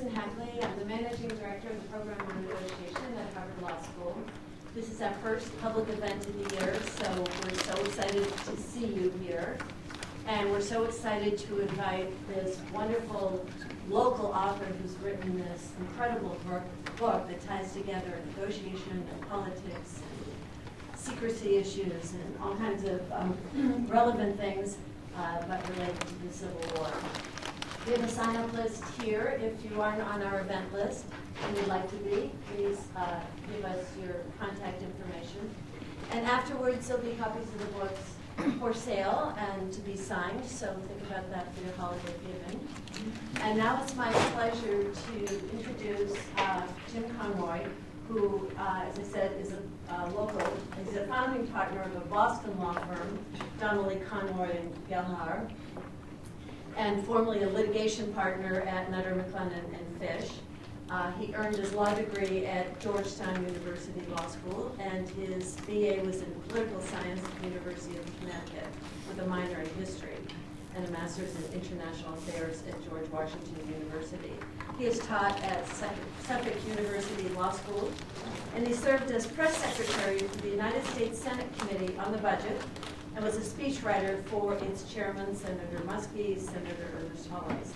Susan Hackley. I'm the Managing Director of the Program on Negotiation at Harvard Law School. This is our first public event of the year, so we're so excited to see you here. And we're so excited to invite this wonderful local author who's written this incredible book that ties together negotiation and politics and secrecy issues and all kinds of relevant things, but related to the Civil War. We have a sign-up list here. If you aren't on our event list and would like to be, please give us your contact information. And afterwards, there'll be copies of the books for sale and to be signed, so think about that for your holiday giving. And now it's my pleasure to introduce Jim Conroy, who, as I said, is a local. He's a founding partner of a Boston law firm, Donnelly, Conroy, and Gelhar, and formerly a litigation partner at Nutter, McLennan, and Fish. He earned his law degree at Georgetown University Law School, and his BA was in political science at the University of Connecticut with a minor in history and a master's in international affairs at George Washington University. He has taught at Suffolk University Law School, and he served as press secretary for the United States Senate Committee on the Budget and was a speechwriter for its chairman, Senator Muskie, Senator Ernest Hollis,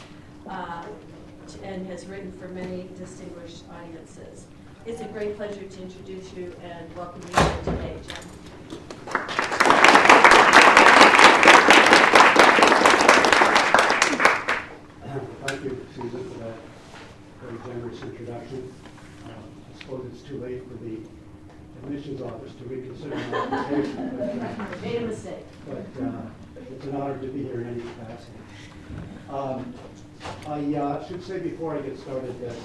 and has written for many distinguished audiences. It's a great pleasure to introduce you and welcome you here today, Jim. Thank you, Susan, for that very generous introduction. I suppose it's too late for the admissions office to reconsider my application. But, made a mistake. But it's an honor to be here in any capacity. I should say before I get started that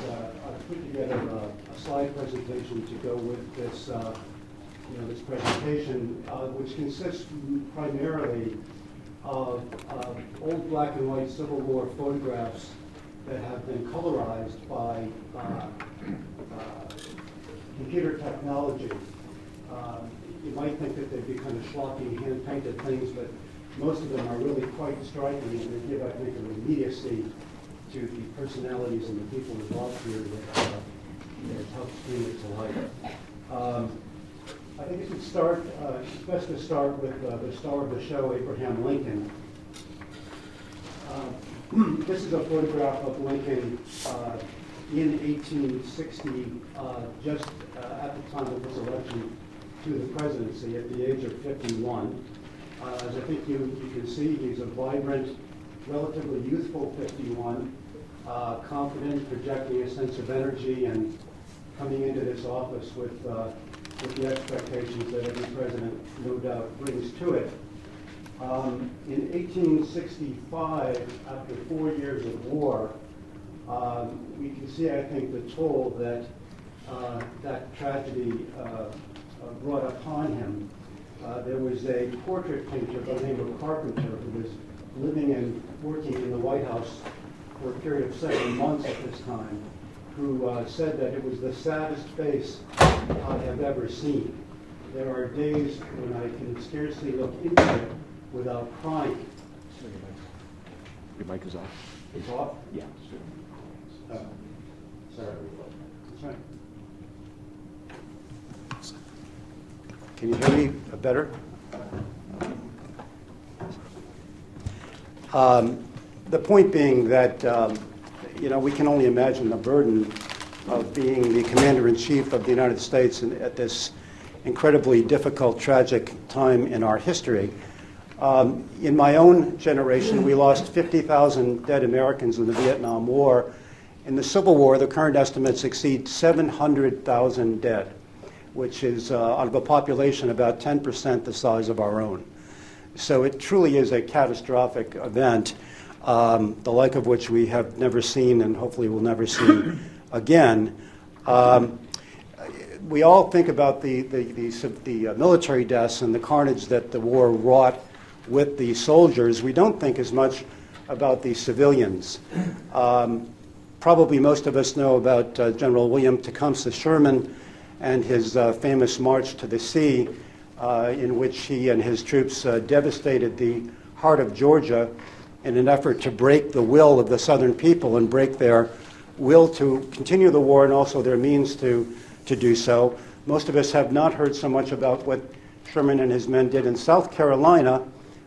I've put together a slide presentation to go with this, this presentation, which consists primarily of old black and white Civil War photographs that have been colorized by computer technology. You might think that they'd be kind of schlocky, hand-painted things, but most of them are really quite striking, and they give, I think, an immediacy to the personalities and the people involved here that helps bring it to life. I think it should start, it's best to start with the star of the show, Abraham Lincoln. This is a photograph of Lincoln in 1860, just at the time of his election to the presidency at the age of 51. As I think you can see, he's a vibrant, relatively youthful 51, confident, projecting a sense of energy, and coming into this office with the expectations that every president, no doubt, brings to it. In 1865, after 4 years of war, we can see, I think, the toll that that tragedy brought upon him. There was a portrait painter by the name of Carpenter who was living and working in the White House for a period of 7 months at this time, who said that it was the saddest face I have ever seen. There are days when I can scarcely look into it without crying. Your mic is off. It's off? Yeah. Sorry. That's right. Can you hear me better? The point being that, we can only imagine the burden of being the commander-in-chief of the United States at this incredibly difficult, tragic time in our history. In my own generation, we lost 50,000 dead Americans in the Vietnam War. In the Civil War, the current estimates exceed 700,000 dead, which is, out of a population about 10% the size of our own. So it truly is a catastrophic event, the like of which we have never seen and hopefully will never see again. We all think about the military deaths and the carnage that the war wrought with the soldiers. We don't think as much about the civilians. Probably most of us know about General William Tecumseh Sherman and his famous March to the Sea, in which he and his troops devastated the heart of Georgia in an effort to break the will of the Southern people and break their will to continue the war and also their means to do so. Most of us have not heard so much about what Sherman and his men did in South Carolina,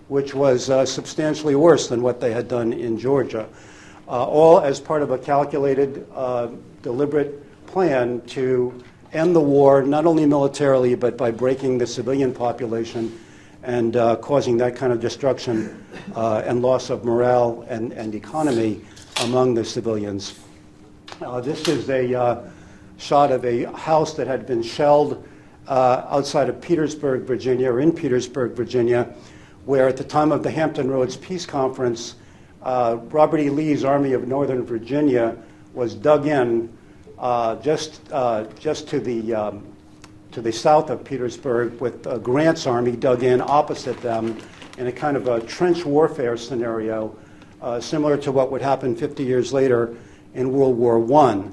which was substantially worse than what they had done in Georgia, all as part of a calculated, deliberate plan to end the war, not only militarily, but by breaking the civilian population and causing that kind of destruction and loss of morale and economy among the civilians. This is a shot of a house that had been shelled outside of Petersburg, Virginia, or in Petersburg, Virginia, where at the time of the Hampton Roads Peace Conference, Robert E. Lee's Army of Northern Virginia was dug in just to the south of Petersburg, with Grant's army dug in opposite them in a kind of a trench warfare scenario, similar to what would happen 50 years later in World War I.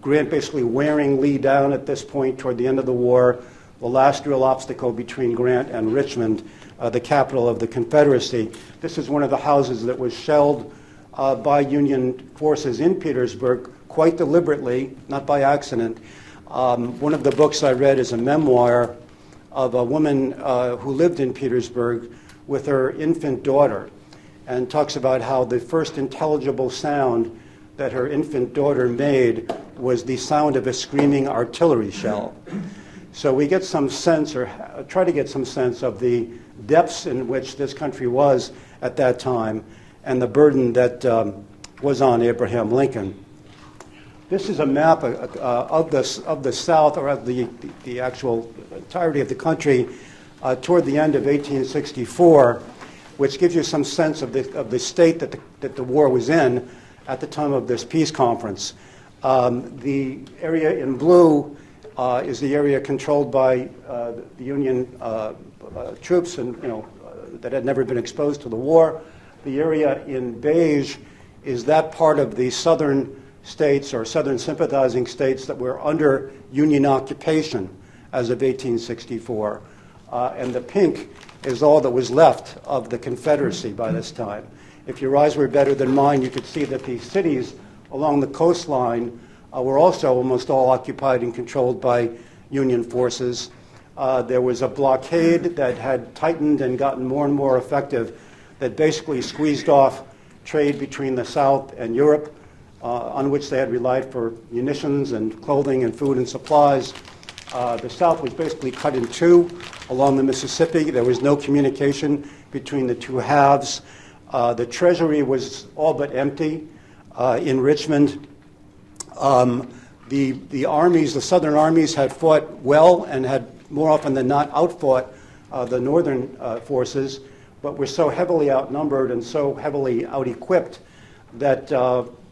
Grant basically wearing Lee down at this point toward the end of the war, the last real obstacle between Grant and Richmond, the capital of the Confederacy. This is one of the houses that was shelled by Union forces in Petersburg quite deliberately, not by accident. One of the books I read is a memoir of a woman who lived in Petersburg with her infant daughter, and talks about how the first intelligible sound that her infant daughter made was the sound of a screaming artillery shell. So we get some sense, or try to get some sense, of the depths in which this country was at that time and the burden that was on Abraham Lincoln. This is a map of the South, or of the actual entirety of the country toward the end of 1864, which gives you some sense of the state that the war was in at the time of this peace conference. The area in blue is the area controlled by the Union troops, and that had never been exposed to the war. The area in beige is that part of the southern states, or southern sympathizing states, that were under Union occupation as of 1864. And the pink is all that was left of the Confederacy by this time. If your eyes were better than mine, you could see that the cities along the coastline were also almost all occupied and controlled by Union forces. There was a blockade that had tightened and gotten more and more effective, that basically squeezed off trade between the South and Europe, on which they had relied for munitions and clothing and food and supplies. The South was basically cut in two along the Mississippi. There was no communication between the two halves. The treasury was all but empty in Richmond. The armies, the Southern armies, had fought well and had more often than not outfought the Northern forces, but were so heavily outnumbered and so heavily out-equipped that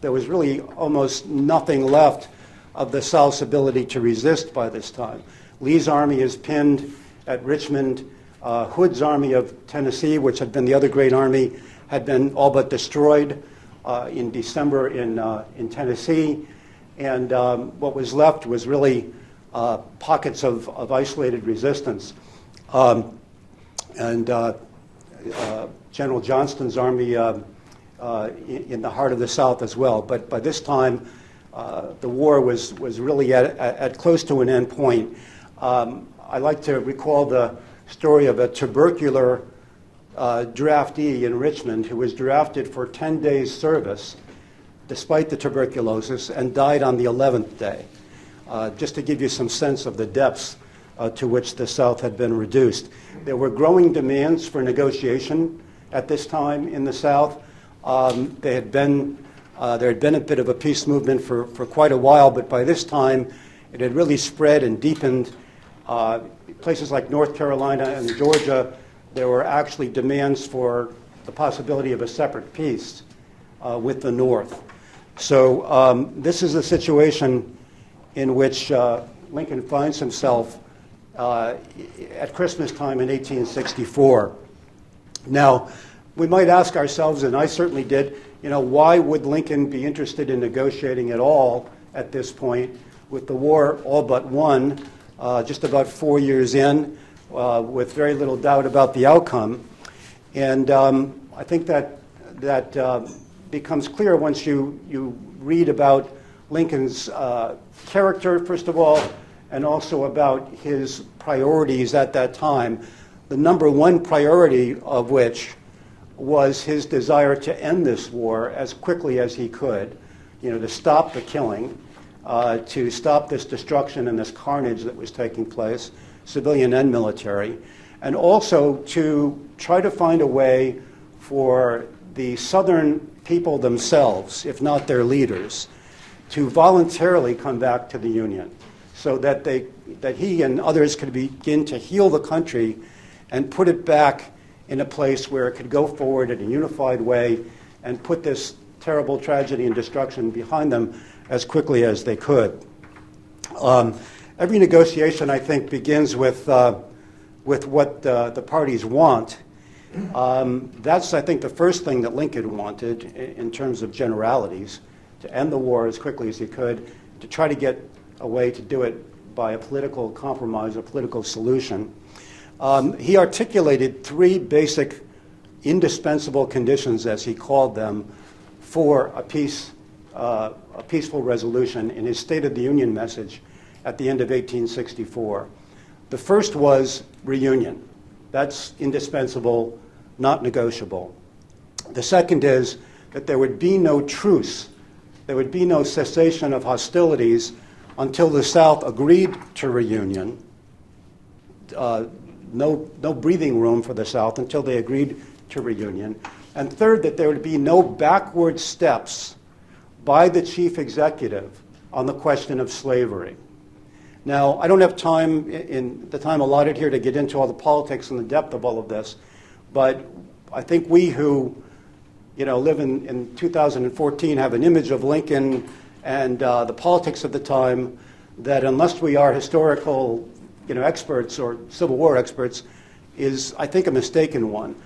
there was really almost nothing left of the South's ability to resist by this time. Lee's army is pinned at Richmond. Hood's army of Tennessee, which had been the other great army, had been all but destroyed in December in Tennessee. And what was left was really pockets of isolated resistance. General Johnston's army in the heart of the South as well. But by this time, the war was really at close to an end point. I like to recall the story of a tubercular draftee in Richmond who was drafted for 10 days' service despite the tuberculosis and died on the 11th day, just to give you some sense of the depths to which the South had been reduced. There were growing demands for negotiation at this time in the South. There had been a bit of a peace movement for quite a while, but by this time it had really spread and deepened. Places like North Carolina and Georgia, there were actually demands for the possibility of a separate peace with the North. So this is a situation in which Lincoln finds himself at Christmas time in 1864. Now, we might ask ourselves, and I certainly did, why would Lincoln be interested in negotiating at all at this point, with the war all but won, just about 4 years in, with very little doubt about the outcome? And I think that becomes clear once you read about Lincoln's character, first of all, and also about his priorities at that time, the number one priority of which was his desire to end this war as quickly as he could, to stop the killing, to stop this destruction and this carnage that was taking place, civilian and military, and also to try to find a way for the Southern people themselves, if not their leaders, to voluntarily come back to the Union so that he and others could begin to heal the country and put it back in a place where it could go forward in a unified way and put this terrible tragedy and destruction behind them as quickly as they could. Every negotiation, I think, begins with what the parties want. That's, I think, the first thing that Lincoln wanted in terms of generalities, to end the war as quickly as he could, to try to get a way to do it by a political compromise, a political solution. He articulated three basic indispensable conditions, as he called them, for a peaceful resolution in his State of the Union message at the end of 1864. The first was reunion. That's indispensable, not negotiable. The second is that there would be no truce, there would be no cessation of hostilities until the South agreed to reunion. No breathing room for the South until they agreed to reunion. And third, that there would be no backward steps by the chief executive on the question of slavery. Now, I don't have time in the time allotted here to get into all the politics and the depth of all of this, but I think we who live in 2014 have an image of Lincoln and the politics of the time that, unless we are historical experts or Civil War experts, is, I think, a mistaken one.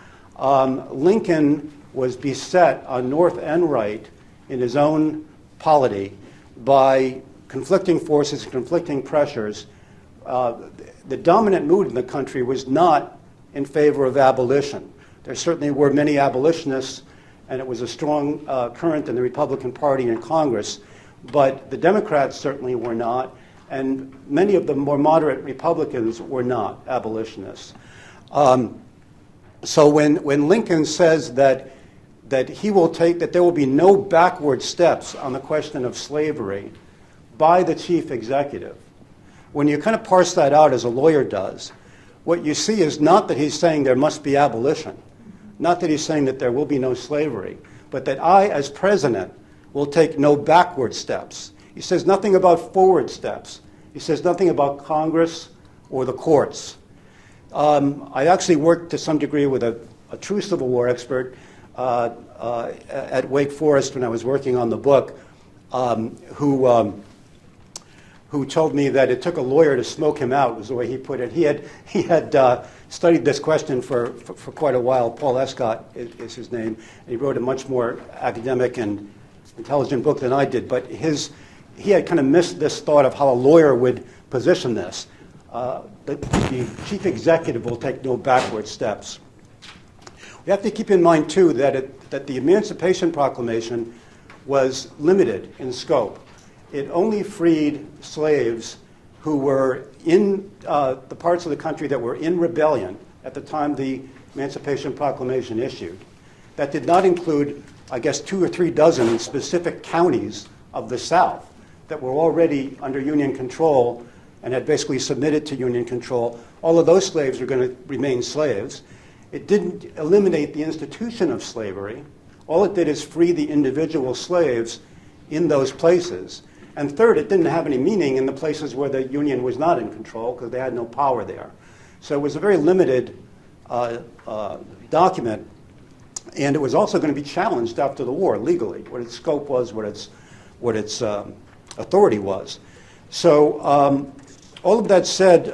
Lincoln was beset on north and right in his own polity by conflicting forces, conflicting pressures. The dominant mood in the country was not in favor of abolition. There certainly were many abolitionists, and it was a strong current in the Republican Party in Congress, but the Democrats certainly were not, and many of the more moderate Republicans were not abolitionists. So when Lincoln says that there will be no backward steps on the question of slavery by the chief executive, when you kind of parse that out as a lawyer does, what you see is not that he's saying there must be abolition, not that he's saying that there will be no slavery, but that I, as president, will take no backward steps. He says nothing about forward steps. He says nothing about Congress or the courts. I actually worked to some degree with a true Civil War expert at Wake Forest when I was working on the book, who told me that it took a lawyer to smoke him out, was the way he put it. He had studied this question for quite a while. Paul Escott is his name, and he wrote a much more academic and intelligent book than I did. But he had kind of missed this thought of how a lawyer would position this. The chief executive will take no backward steps. We have to keep in mind, too, that the Emancipation Proclamation was limited in scope. It only freed slaves who were in the parts of the country that were in rebellion at the time the Emancipation Proclamation issued. That did not include, I guess, 2 or 3 dozen specific counties of the South that were already under Union control and had basically submitted to Union control. All of those slaves were going to remain slaves. It didn't eliminate the institution of slavery. All it did is free the individual slaves in those places. And third, it didn't have any meaning in the places where the Union was not in control because they had no power there. So it was a very limited document, and it was also going to be challenged after the war legally, what its scope was, what its authority was. So all of that said,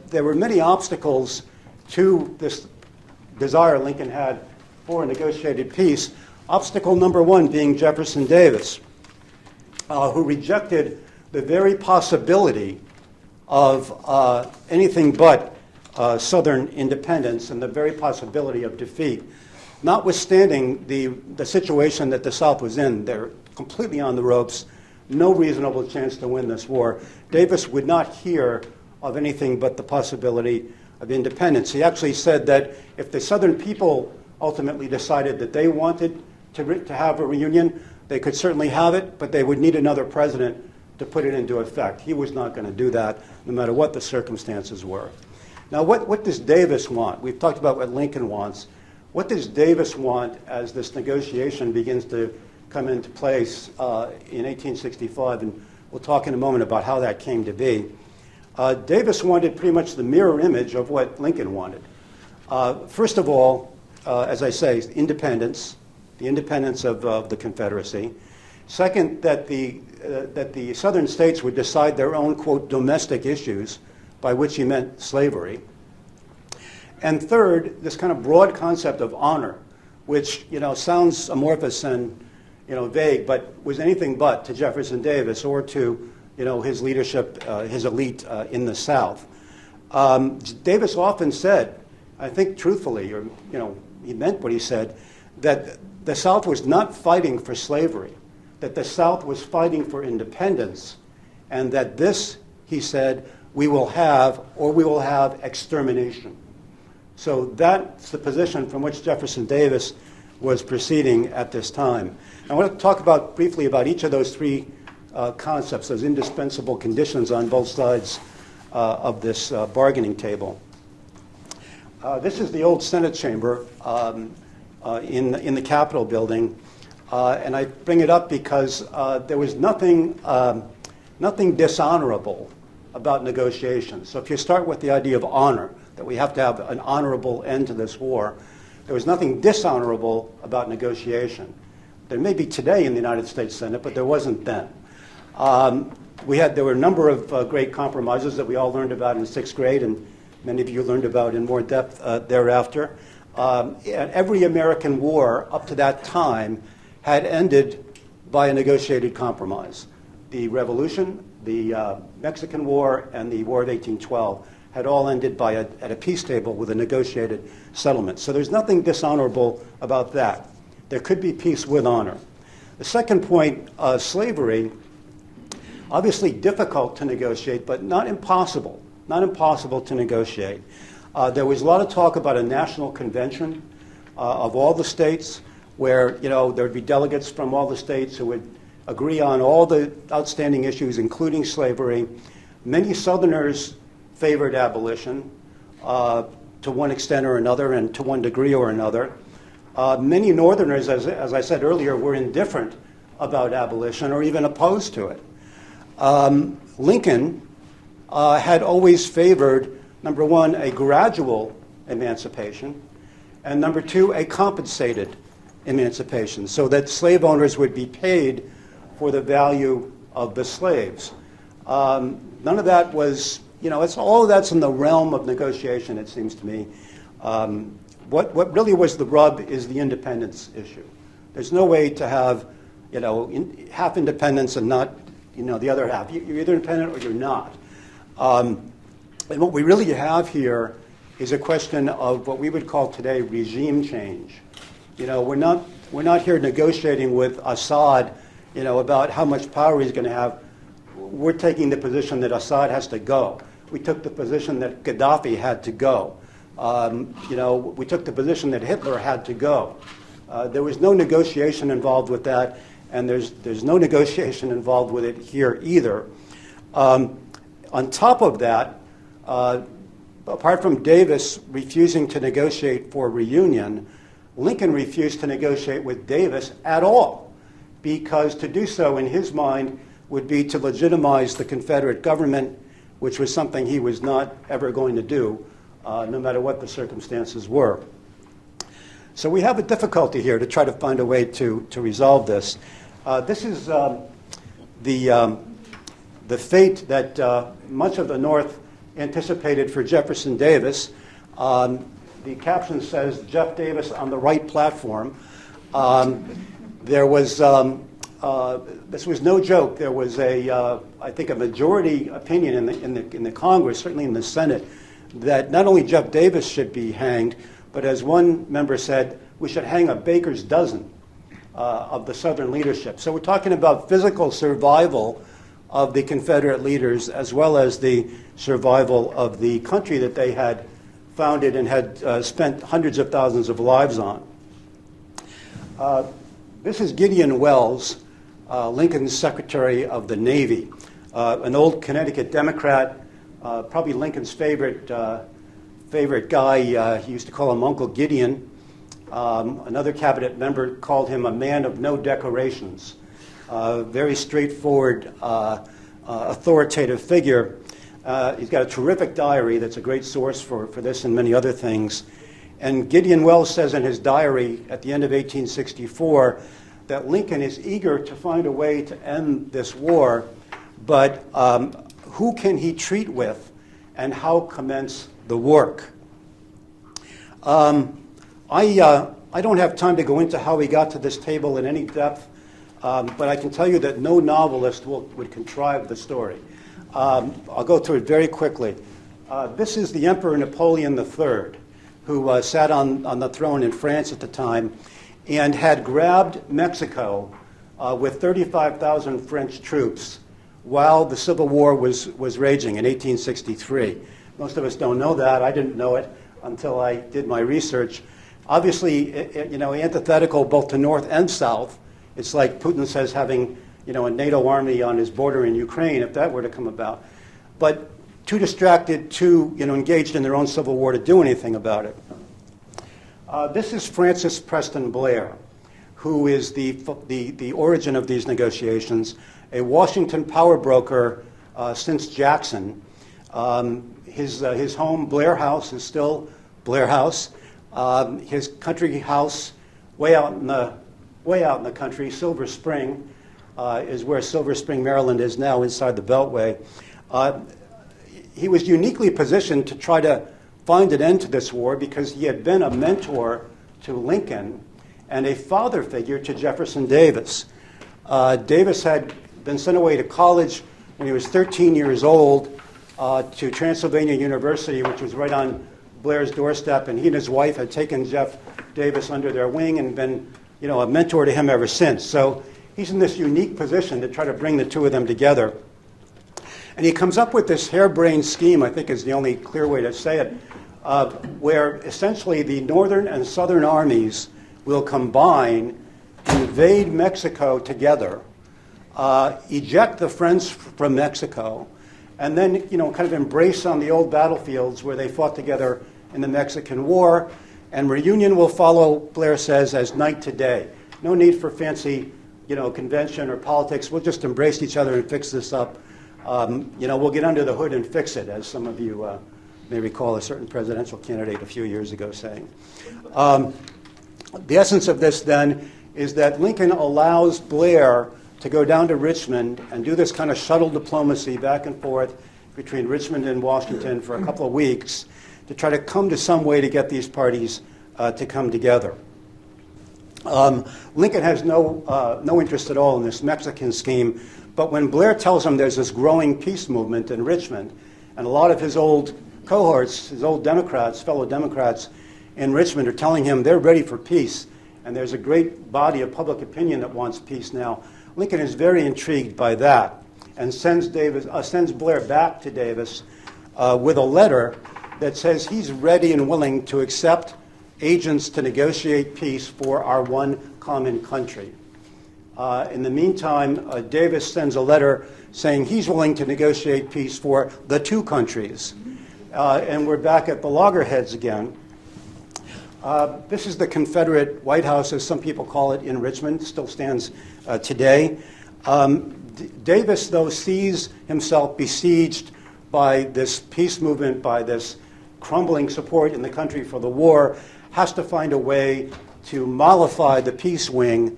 there were many obstacles to this desire Lincoln had for a negotiated peace. Obstacle number one being Jefferson Davis, who rejected the very possibility of anything but Southern independence and the very possibility of defeat. notwithstanding the situation that the South was in, they're completely on the ropes, no reasonable chance to win this war, Davis would not hear of anything but the possibility of independence. He actually said that if the Southern people ultimately decided that they wanted to have a reunion, they could certainly have it, but they would need another president to put it into effect. He was not going to do that, no matter what the circumstances were. Now, what does Davis want? We've talked about what Lincoln wants. What does Davis want as this negotiation begins to come into place in 1865? And we'll talk in a moment about how that came to be. Davis wanted pretty much the mirror image of what Lincoln wanted. First of all, as I say, independence, the independence of the Confederacy. Second, that the Southern states would decide their own, quote, domestic issues, by which he meant slavery. And third, this kind of broad concept of honor, which, sounds amorphous and, vague, but was anything but to Jefferson Davis or to, his leadership, his elite in the South. Davis often said, I think truthfully, or, he meant what he said, that the South was not fighting for slavery, that the South was fighting for independence, and that this, he said, we will have extermination. So that's the position from which Jefferson Davis was proceeding at this time. I want to talk briefly about each of those three concepts, those indispensable conditions on both sides of this bargaining table. This is the old Senate chamber in the Capitol building, and I bring it up because there was nothing dishonorable about negotiations. So if you start with the idea of honor, that we have to have an honorable end to this war, there was nothing dishonorable about negotiation. There may be today in the United States Senate, but there wasn't then. There were a number of great compromises that we all learned about in sixth grade, and many of you learned about in more depth thereafter. Every American war up to that time had ended by a negotiated compromise. The Revolution, the Mexican War, and the War of 1812 had all ended at a peace table with a negotiated settlement. So there's nothing dishonorable about that. There could be peace with honor. The second point, slavery, obviously difficult to negotiate, but not impossible. Not impossible to negotiate. There was a lot of talk about a national convention of all the states where, there would be delegates from all the states who would agree on all the outstanding issues, including slavery. Many Southerners favored abolition to one extent or another and to one degree or another. Many Northerners, as I said earlier, were indifferent about abolition or even opposed to it. Lincoln had always favored, number one, a gradual emancipation, and number two, a compensated emancipation, so that slave owners would be paid for the value of the slaves. None of that was, all of that's in the realm of negotiation, it seems to me. What really was the rub is the independence issue. There's no way to have, half independence and not, the other half. You're either independent or you're not. And what we really have here is a question of what we would call today regime change. We're not here negotiating with Assad, about how much power he's going to have. We're taking the position that Assad has to go. We took the position that Gaddafi had to go. We took the position that Hitler had to go. There was no negotiation involved with that, and there's no negotiation involved with it here either. On top of that, apart from Davis refusing to negotiate for reunion, Lincoln refused to negotiate with Davis at all, because to do so, in his mind, would be to legitimize the Confederate government, which was something he was not ever going to do, no matter what the circumstances were. So we have a difficulty here to try to find a way to resolve this. This is the fate that much of the North anticipated for Jefferson Davis. The caption says, "Jeff Davis on the right platform." There was, this was no joke. There was I think a majority opinion in the Congress, certainly in the Senate, that not only Jeff Davis should be hanged, but as one member said, we should hang a baker's dozen of the Southern leadership. So we're talking about physical survival of the Confederate leaders as well as the survival of the country that they had founded and had spent hundreds of thousands of lives on. This is Gideon Welles, Lincoln's Secretary of the Navy, an old Connecticut Democrat, probably Lincoln's favorite guy. He used to call him Uncle Gideon. Another cabinet member called him a man of no decorations. Very straightforward, authoritative figure. He's got a terrific diary that's a great source for this and many other things. And Gideon Welles says in his diary at the end of 1864 that Lincoln is eager to find a way to end this war, but who can he treat with and how commence the work? I don't have time to go into how he got to this table in any depth, but I can tell you that no novelist would contrive the story. I'll go through it very quickly. This is the Emperor Napoleon III, who sat on the throne in France at the time and had grabbed Mexico with 35,000 French troops while the Civil War was raging in 1863. Most of us don't know that. I didn't know it until I did my research. Obviously, antithetical both to North and South. It's like Putin says having, a NATO army on his border in Ukraine, if that were to come about. But too distracted, too, engaged in their own civil war to do anything about it. This is Francis Preston Blair, who is the origin of these negotiations, a Washington power broker since Jackson. His home, Blair House, is still Blair House. His country house, way out in the country, Silver Spring, is where Silver Spring, Maryland is now, inside the Beltway. He was uniquely positioned to try to find an end to this war because he had been a mentor to Lincoln and a father figure to Jefferson Davis. Davis had been sent away to college when he was 13 years old to Transylvania University, which was right on Blair's doorstep, and he and his wife had taken Jeff Davis under their wing and been, a mentor to him ever since. So he's in this unique position to try to bring the two of them together. And he comes up with this harebrained scheme, I think is the only clear way to say it, where essentially the northern and southern armies will combine, invade Mexico together, eject the French from Mexico, and then, kind of embrace on the old battlefields where they fought together in the Mexican War. And reunion will follow, Blair says, as night to day. No need for fancy, convention or politics. We'll just embrace each other and fix this up. We'll get under the hood and fix it, as some of you may recall a certain presidential candidate a few years ago saying. The essence of this, then, is that Lincoln allows Blair to go down to Richmond and do this kind of shuttle diplomacy back and forth between Richmond and Washington for a couple of weeks to try to come to some way to get these parties to come together. Lincoln has no interest at all in this Mexican scheme, but when Blair tells him there's this growing peace movement in Richmond, and a lot of his old cohorts, his old Democrats, fellow Democrats in Richmond are telling him they're ready for peace, and there's a great body of public opinion that wants peace now, Lincoln is very intrigued by that and sends Blair back to Davis with a letter that says he's ready and willing to accept agents to negotiate peace for our one common country. In the meantime, Davis sends a letter saying he's willing to negotiate peace for the two countries. And we're back at the loggerheads again. This is the Confederate White House, as some people call it, in Richmond. Still stands today. Davis, though, sees himself besieged by this peace movement, by this crumbling support in the country for the war, has to find a way to mollify the peace wing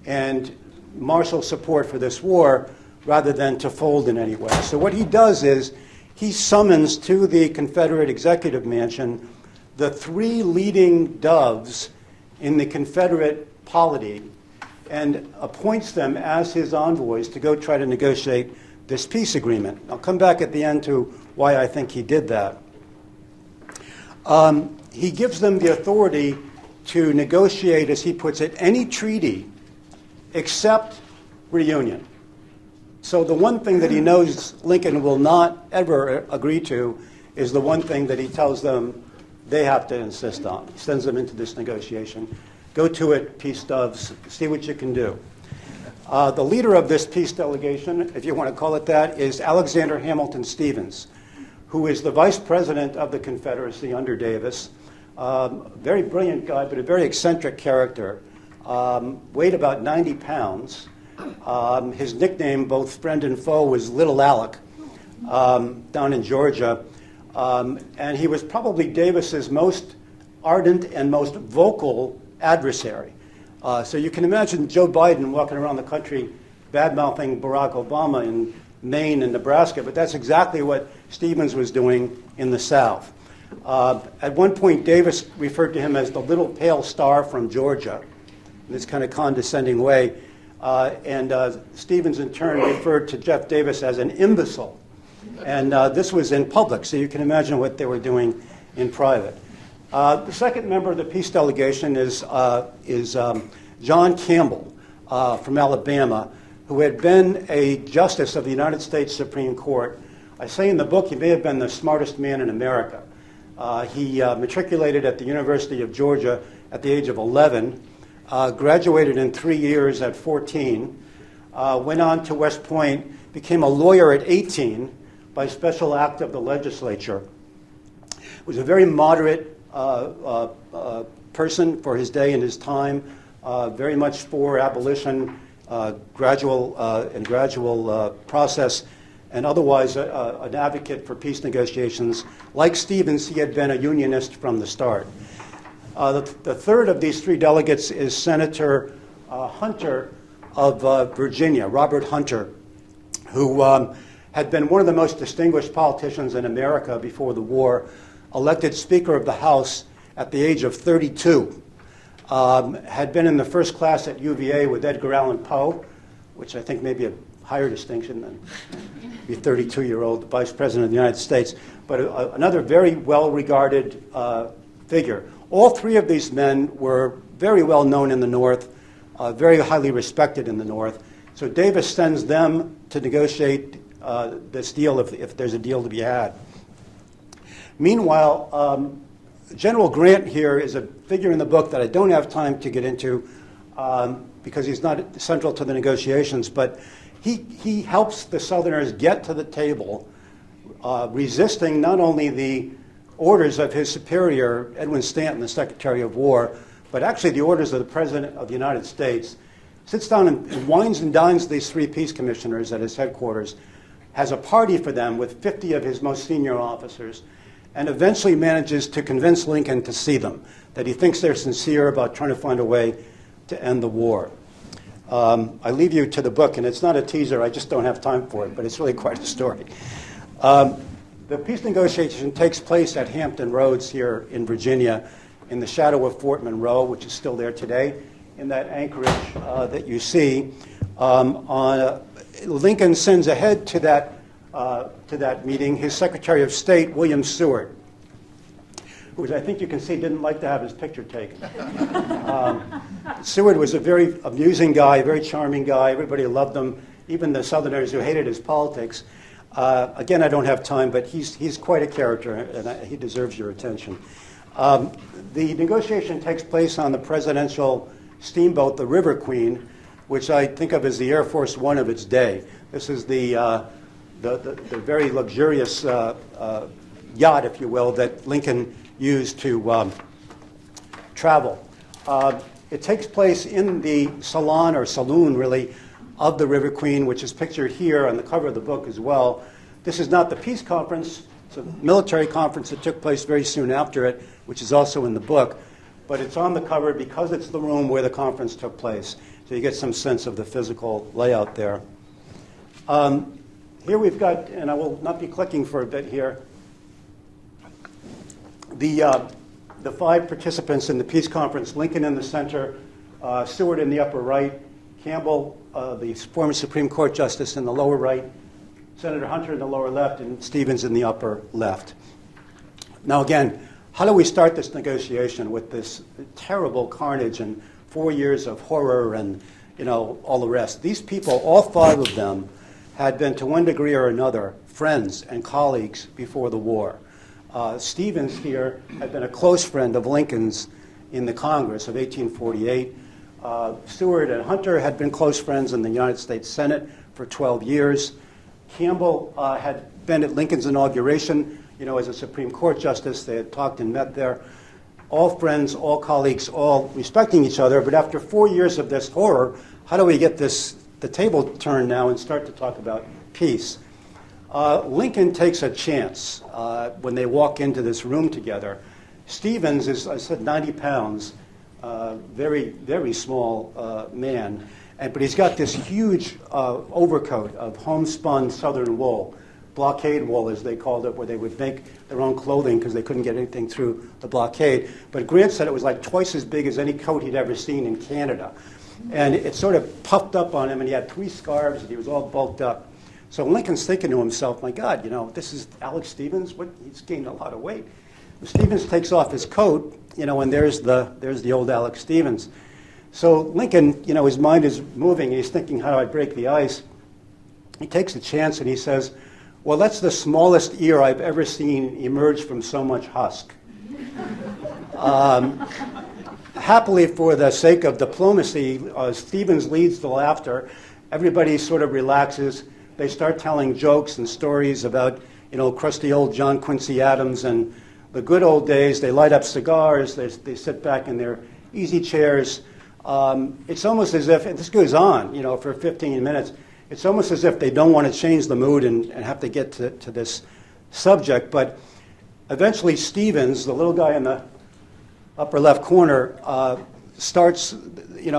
and marshal support for this war rather than to fold in any way. So what he does is he summons to the Confederate Executive Mansion the three leading doves in the Confederate polity and appoints them as his envoys to go try to negotiate this peace agreement. I'll come back at the end to why I think he did that. He gives them the authority to negotiate, as he puts it, any treaty except reunion. So the one thing that he knows Lincoln will not ever agree to is the one thing that he tells them they have to insist on. He sends them into this negotiation. Go to it, peace doves, see what you can do. The leader of this peace delegation, if you want to call it that, is Alexander Hamilton Stevens, who is the vice president of the Confederacy under Davis. Very brilliant guy, but a very eccentric character. Weighed about 90 pounds. His nickname, both friend and foe, was Little Alec down in Georgia. And he was probably Davis's most ardent and most vocal adversary. So you can imagine Joe Biden walking around the country bad-mouthing Barack Obama in Maine and Nebraska, but that's exactly what Stevens was doing in the South. At one point, Davis referred to him as the little pale star from Georgia in this kind of condescending way. And Stevens, in turn, referred to Jeff Davis as an imbecile. And this was in public, so you can imagine what they were doing in private. The second member of the peace delegation is John Campbell from Alabama, who had been a justice of the United States Supreme Court. I say in the book he may have been the smartest man in America. He matriculated at the University of Georgia at the age of 11, graduated in 3 years at 14, went on to West Point, became a lawyer at 18 by special act of the legislature. Was a very moderate person for his day and his time, very much for abolition, gradual process, and otherwise an advocate for peace negotiations. Like Stevens, he had been a unionist from the start. The third of these three delegates is Senator Hunter of Virginia, Robert Hunter, who had been one of the most distinguished politicians in America before the war, elected Speaker of the House at the age of 32, had been in the first class at UVA with Edgar Allan Poe, which I think may be a higher distinction than the 32-year-old Vice President of the United States, but another very well-regarded figure. All three of these men were very well known in the North, very highly respected in the North. So Davis sends them to negotiate this deal if there's a deal to be had. Meanwhile, General Grant here is a figure in the book that I don't have time to get into because he's not central to the negotiations, but he helps the Southerners get to the table, resisting not only the orders of his superior, Edwin Stanton, the Secretary of War, but actually the orders of the President of the United States. Sits down and wines and dines these three peace commissioners at his headquarters, has a party for them with 50 of his most senior officers, and eventually manages to convince Lincoln to see them, that he thinks they're sincere about trying to find a way to end the war. I leave you to the book, and it's not a teaser, I just don't have time for it, but it's really quite a story. The peace negotiation takes place at Hampton Roads here in Virginia in the shadow of Fort Monroe, which is still there today, in that anchorage that you see. Lincoln sends ahead to that meeting his Secretary of State, William Seward, who I think you can see didn't like to have his picture taken. Seward was a very amusing guy, very charming guy. Everybody loved him, even the Southerners who hated his politics. Again, I don't have time, but he's quite a character, and he deserves your attention. The negotiation takes place on the presidential steamboat, the River Queen, which I think of as the Air Force One of its day. This is the very luxurious yacht, if you will, that Lincoln used to travel. It takes place in the salon, or saloon, really, of the River Queen, which is pictured here on the cover of the book as well. This is not the peace conference. It's a military conference that took place very soon after it, which is also in the book. But it's on the cover because it's the room where the conference took place. So you get some sense of the physical layout there. Here we've got, and I will not be clicking for a bit here, the five participants in the peace conference: Lincoln in the center, Seward in the upper right, Campbell, the former Supreme Court Justice, in the lower right, Senator Hunter in the lower left, and Stevens in the upper left. Now again, how do we start this negotiation with this terrible carnage and 4 years of horror and, all the rest? These people, all 5 of them, had been to one degree or another friends and colleagues before the war. Stevens here had been a close friend of Lincoln's in the Congress of 1848. Seward and Hunter had been close friends in the United States Senate for 12 years. Campbell had been at Lincoln's inauguration, as a Supreme Court justice. They had talked and met there. All friends, all colleagues, all respecting each other. But after 4 years of this horror, how do we get the table turned now and start to talk about peace? Lincoln takes a chance when they walk into this room together. Stevens is, I said, 90 pounds, very, very small man, but he's got this huge overcoat of homespun southern wool, blockade wool as they called it, where they would make their own clothing because they couldn't get anything through the blockade. But Grant said it was like twice as big as any coat he'd ever seen in Canada. And it sort of puffed up on him, and he had 3 scarves, and he was all bulked up. So Lincoln's thinking to himself, my God, this is Alex Stevens? He's gained a lot of weight. Stevens takes off his coat, and there's the old Alex Stevens. So Lincoln, his mind is moving. He's thinking, how do I break the ice? He takes a chance, and he says, well, that's the smallest ear I've ever seen emerge from so much husk. Happily, for the sake of diplomacy, Stevens leads the laughter. Everybody sort of relaxes. They start telling jokes and stories about, crusty old John Quincy Adams and the good old days. They light up cigars. They sit back in their easy chairs. It's almost as if, and this goes on, for 15 minutes, it's almost as if they don't want to change the mood and have to get to this subject. But eventually Stevens, the little guy in the upper left corner, starts,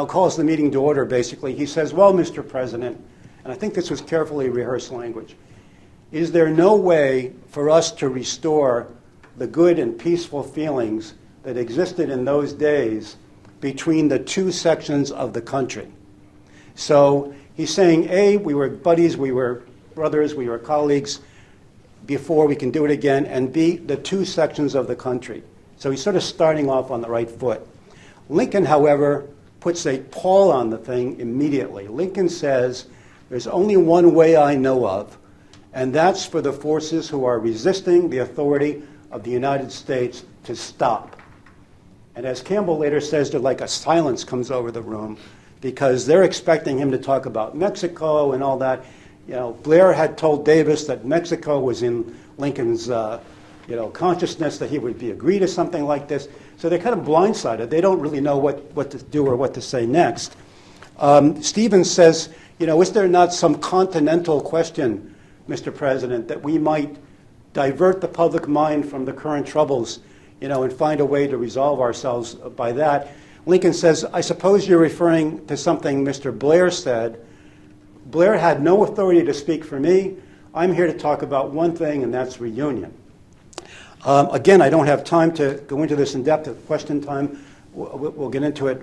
calls the meeting to order, basically. He says, well, Mr. President, and I think this was carefully rehearsed language, is there no way for us to restore the good and peaceful feelings that existed in those days between the 2 sections of the country? So he's saying, A, we were buddies, we were brothers, we were colleagues before, we can do it again, and B, the 2 sections of the country. So he's sort of starting off on the right foot. Lincoln, however, puts a pall on the thing immediately. Lincoln says, there's only one way I know of, and that's for the forces who are resisting the authority of the United States to stop. And as Campbell later says, there's like a silence comes over the room because they're expecting him to talk about Mexico and all that. Blair had told Davis that Mexico was in Lincoln's consciousness, that he would agree to something like this. So they're kind of blindsided. They don't really know what to do or what to say next. Stevens says, is there not some continental question, Mr. President, that we might divert the public mind from the current troubles, and find a way to resolve ourselves by that? Lincoln says, I suppose you're referring to something Mr. Blair said. Blair had no authority to speak for me. I'm here to talk about one thing, and that's reunion. Again, I don't have time to go into this in depth. At question time, we'll get into it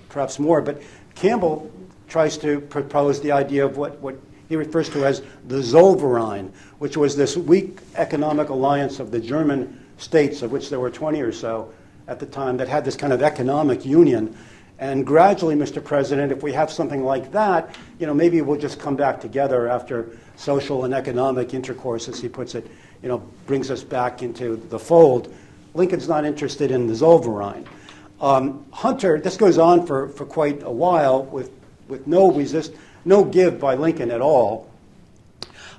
perhaps more. But Campbell tries to propose the idea of what he refers to as the Zollverein, which was this weak economic alliance of the German states, of which there were 20 or so at the time, that had this kind of economic union. And gradually, Mr. President, if we have something like that, maybe we'll just come back together after social and economic intercourse, as he puts it, brings us back into the fold. Lincoln's not interested in the Zollverein. Hunter, this goes on for quite a while with no give by Lincoln at all.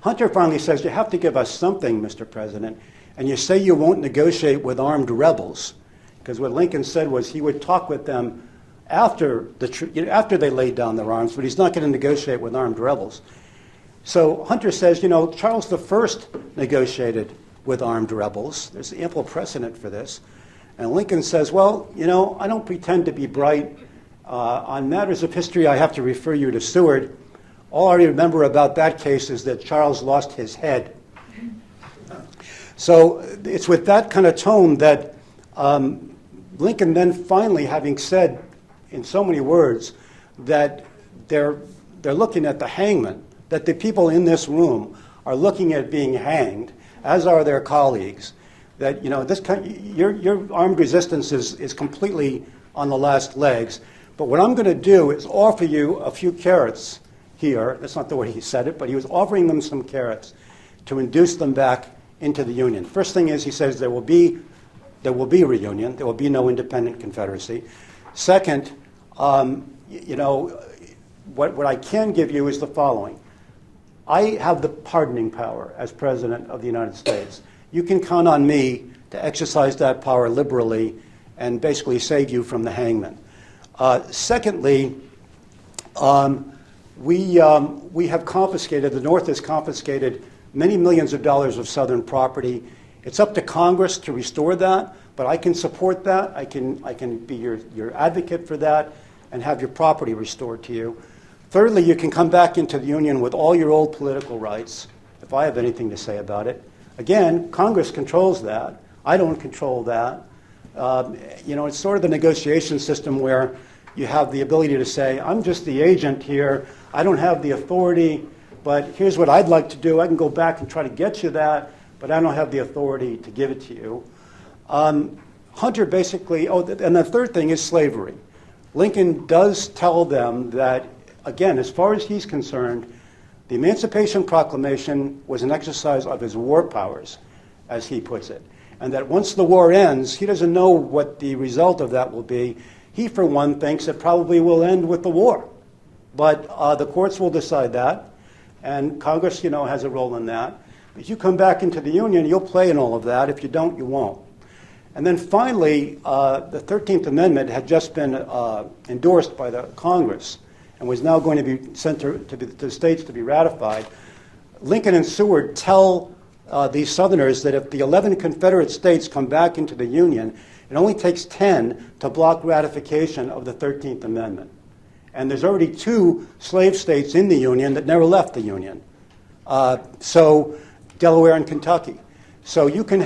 Hunter finally says, you have to give us something, Mr. President, and you say you won't negotiate with armed rebels, because what Lincoln said was he would talk with them after they laid down their arms, but he's not going to negotiate with armed rebels. So Hunter says, Charles I negotiated with armed rebels. There's ample precedent for this. And Lincoln says, well, I don't pretend to be bright. On matters of history, I have to refer you to Seward. All I remember about that case is that Charles lost his head. So it's with that kind of tone that Lincoln then finally, having said in so many words that they're looking at the hangman, that the people in this room are looking at being hanged, as are their colleagues, that, your armed resistance is completely on the last legs. But what I'm going to do is offer you a few carrots here. That's not the way he said it, but he was offering them some carrots to induce them back into the Union. First thing is, he says there will be a reunion. There will be no independent Confederacy. Second, what I can give you is the following. I have the pardoning power as President of the United States. You can count on me to exercise that power liberally and basically save you from the hangman. Secondly, we have confiscated, the North has confiscated many millions of dollars of Southern property. It's up to Congress to restore that, but I can support that. I can be your advocate for that and have your property restored to you. Thirdly, you can come back into the Union with all your old political rights, if I have anything to say about it. Again, Congress controls that. I don't control that. It's sort of the negotiation system where you have the ability to say, I'm just the agent here. I don't have the authority, but here's what I'd like to do. I can go back and try to get you that, but I don't have the authority to give it to you. Hunter basically, and the third thing is slavery. Lincoln does tell them that, again, as far as he's concerned, the Emancipation Proclamation was an exercise of his war powers, as he puts it. And that once the war ends, he doesn't know what the result of that will be. He, for one, thinks it probably will end with the war. But the courts will decide that, and Congress, has a role in that. If you come back into the Union, you'll play in all of that. If you don't, you won't. And then finally, the 13th Amendment had just been endorsed by the Congress and was now going to be sent to the states to be ratified. Lincoln and Seward tell these Southerners that if the 11 Confederate states come back into the Union, it only takes 10 to block ratification of the 13th Amendment. And there's already 2 slave states in the Union that never left the Union. So Delaware and Kentucky. So you can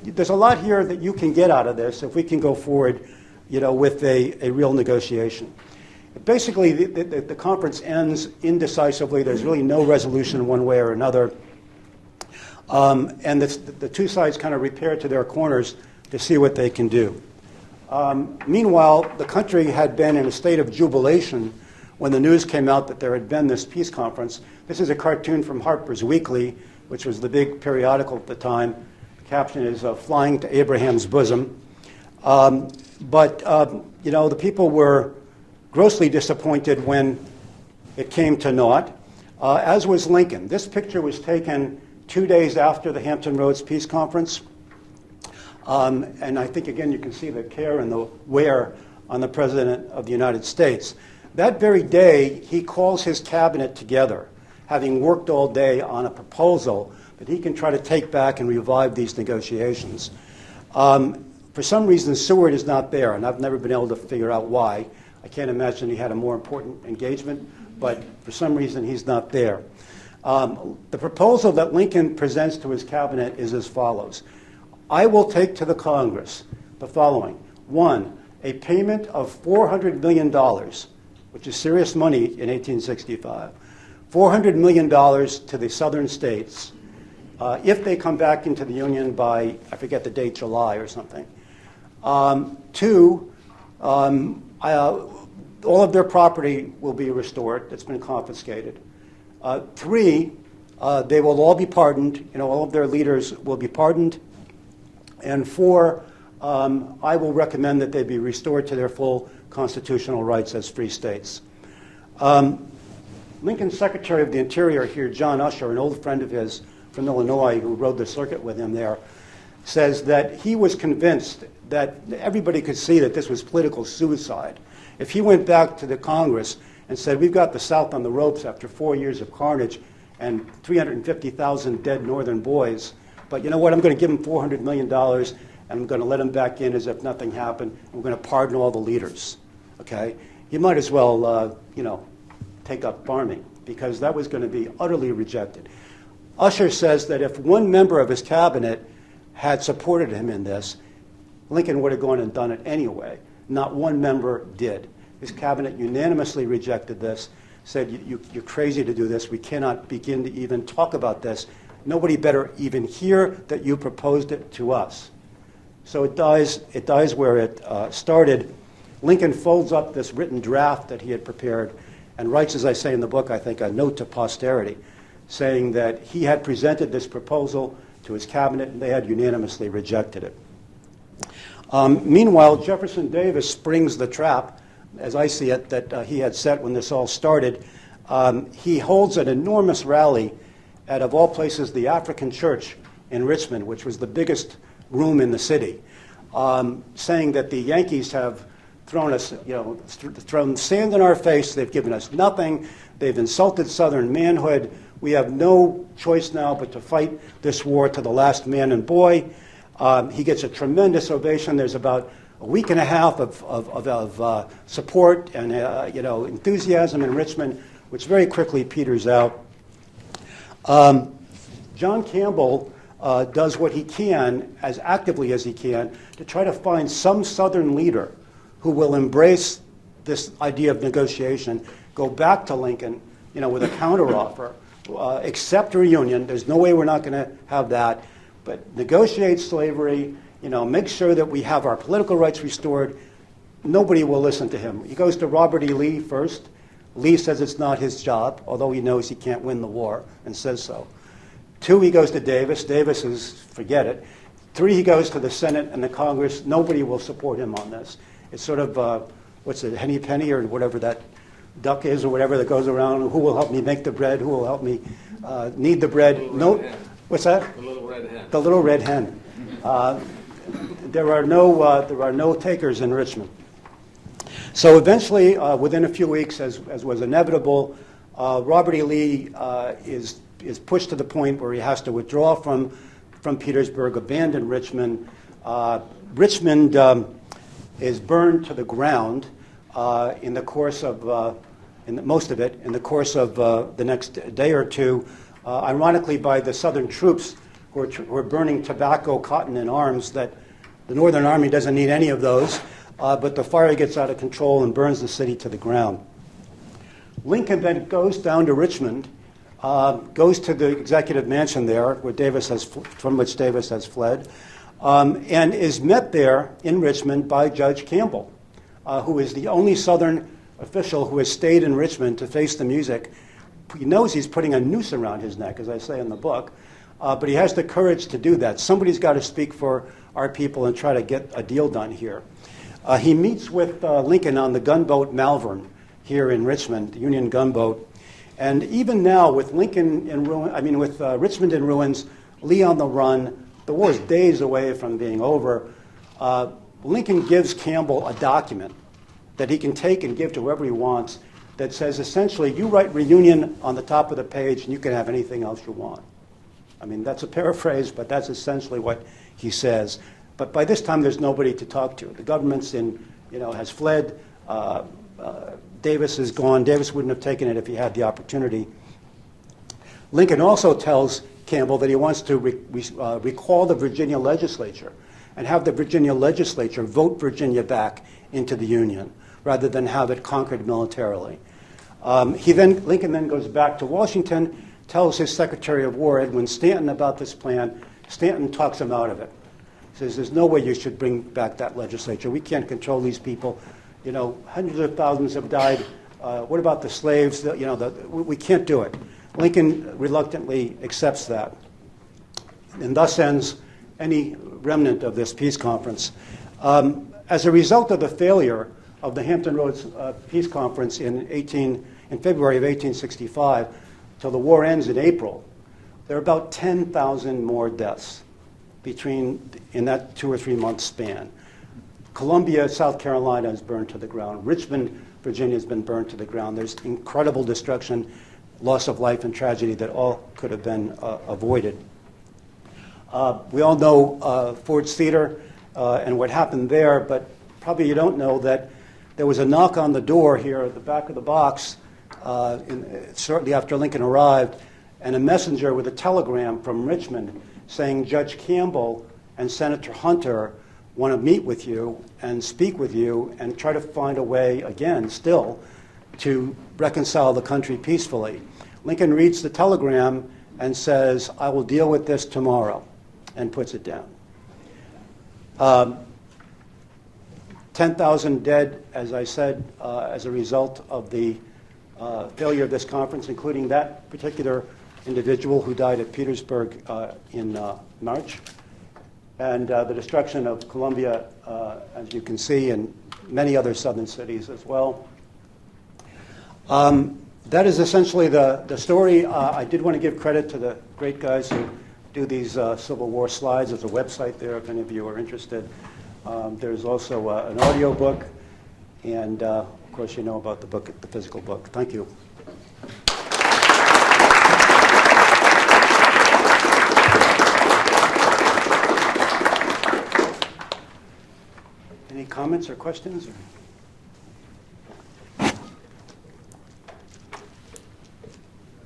there's a lot here that you can get out of this if we can go forward, with a real negotiation. Basically, the conference ends indecisively. There's really no resolution one way or another. And the two sides kind of repair to their corners to see what they can do. Meanwhile, the country had been in a state of jubilation when the news came out that there had been this peace conference. This is a cartoon from Harper's Weekly, which was the big periodical at the time. The caption is "Flying to Abraham's Bosom." But the people were grossly disappointed when it came to naught, as was Lincoln. This picture was taken 2 days after the Hampton Roads Peace Conference. And I think, again, you can see the care and the wear on the President of the United States. That very day, he calls his cabinet together, having worked all day on a proposal that he can try to take back and revive these negotiations. For some reason, Seward is not there, and I've never been able to figure out why. I can't imagine he had a more important engagement, but for some reason, he's not there. The proposal that Lincoln presents to his cabinet is as follows. I will take to the Congress the following. 1, a payment of $400 million, which is serious money in 1865. $400 million to the southern states if they come back into the Union by, I forget the date, July or something. 2, all of their property will be restored that's been confiscated. 3, they will all be pardoned. All of their leaders will be pardoned. And 4, I will recommend that they be restored to their full constitutional rights as free states. Lincoln's Secretary of the Interior here, John Usher, an old friend of his from Illinois who rode the circuit with him there, says that he was convinced that everybody could see that this was political suicide. If he went back to the Congress and said, we've got the South on the ropes after 4 years of carnage and 350,000 dead Northern boys, but you know what, I'm going to give them $400 million and I'm going to let them back in as if nothing happened. We're going to pardon all the leaders, okay? You might as well, take up farming because that was going to be utterly rejected. Usher says that if one member of his cabinet had supported him in this, Lincoln would have gone and done it anyway. Not one member did. His cabinet unanimously rejected this, said, you're crazy to do this. We cannot begin to even talk about this. Nobody better even hear that you proposed it to us. So it dies where it started. Lincoln folds up this written draft that he had prepared and writes, as I say in the book, I think, a note to posterity, saying that he had presented this proposal to his cabinet and they had unanimously rejected it. Meanwhile, Jefferson Davis springs the trap, as I see it, that he had set when this all started. He holds an enormous rally at, of all places, the African Church in Richmond, which was the biggest room in the city, saying that the Yankees have thrown us, thrown sand in our face. They've given us nothing. They've insulted Southern manhood. We have no choice now but to fight this war to the last man and boy. He gets a tremendous ovation. There's about a week and a half of support and enthusiasm in Richmond, which very quickly peters out. John Campbell does what he can, as actively as he can, to try to find some Southern leader who will embrace this idea of negotiation, go back to Lincoln, with a counteroffer, accept a reunion. There's no way we're not going to have that, but negotiate slavery, make sure that we have our political rights restored. Nobody will listen to him. He goes to Robert E. Lee first. Lee says it's not his job, although he knows he can't win the war and says so. 2, he goes to Davis. Davis is, forget it. 3, he goes to the Senate and the Congress. Nobody will support him on this. It's sort of, Henny Penny or whatever that duck is or whatever that goes around. Who will help me make the bread? Who will help me knead the bread? No, what's that? The little red hen. The little red hen. There are no takers in Richmond. So eventually, within a few weeks, as was inevitable, Robert E. Lee is pushed to the point where he has to withdraw from Petersburg, abandon Richmond. Richmond is burned to the ground in the course of, most of it, in the course of the next day or two, ironically by the Southern troops who are burning tobacco, cotton, and arms. That the Northern Army doesn't need any of those, but the fire gets out of control and burns the city to the ground. Lincoln then goes down to Richmond, goes to the executive mansion there, from which Davis has fled, and is met there in Richmond by Judge Campbell, who is the only Southern official who has stayed in Richmond to face the music. He knows he's putting a noose around his neck, as I say in the book, but he has the courage to do that. Somebody's got to speak for our people and try to get a deal done here. He meets with Lincoln on the gunboat Malvern here in Richmond, the Union gunboat. And even now, with Richmond in ruins, Lee on the run, the war is days away from being over. Lincoln gives Campbell a document that he can take and give to whoever he wants that says, essentially, you write reunion on the top of the page and you can have anything else you want. I mean, that's a paraphrase, but that's essentially what he says. But by this time, there's nobody to talk to. The government's has fled. Davis is gone. Davis wouldn't have taken it if he had the opportunity. Lincoln also tells Campbell that he wants to recall the Virginia legislature and have the Virginia legislature vote Virginia back into the Union rather than have it conquered militarily. Lincoln then goes back to Washington, tells his Secretary of War, Edwin Stanton, about this plan. Stanton talks him out of it. Says, there's no way you should bring back that legislature. We can't control these people. Hundreds of thousands have died. What about the slaves? We can't do it. Lincoln reluctantly accepts that. And thus ends any remnant of this peace conference. As a result of the failure of the Hampton Roads Peace Conference in February of 1865, till the war ends in April, there are about 10,000 more deaths in that 2 or 3 month span. Columbia, South Carolina is burned to the ground. Richmond, Virginia has been burned to the ground. There's incredible destruction, loss of life, and tragedy that all could have been avoided. We all know Ford's Theater and what happened there, but probably you don't know that there was a knock on the door here at the back of the box shortly after Lincoln arrived, and a messenger with a telegram from Richmond saying Judge Campbell and Senator Hunter want to meet with you and speak with you and try to find a way, again, still, to reconcile the country peacefully. Lincoln reads the telegram and says, "I will deal with this tomorrow," and puts it down. 10,000 dead, as I said, as a result of the failure of this conference, including that particular individual who died at Petersburg in March, and the destruction of Columbia, as you can see, and many other southern cities as well. That is essentially the story. I did want to give credit to the great guys who do these Civil War slides. There's a website there if any of you are interested. There's also an audio book, and of course you know about the book, the physical book. Thank you. Any comments or questions? I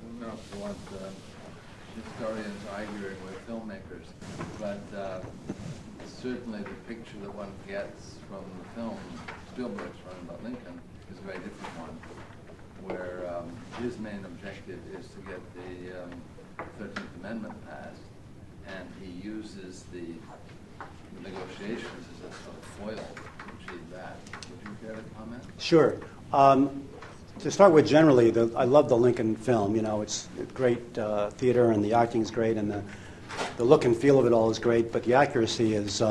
don't know if you want historians arguing with filmmakers, but certainly the picture that one gets from the film Spielberg's one about Lincoln is a very different one, where his main objective is to get the 13th Amendment passed, and he uses the negotiations as a sort of foil to achieve that. Would you care to comment? Sure. To start with, generally, I love the Lincoln film. You know, it's great theater, and the acting is great, and the look and feel of it all is great. But the accuracy is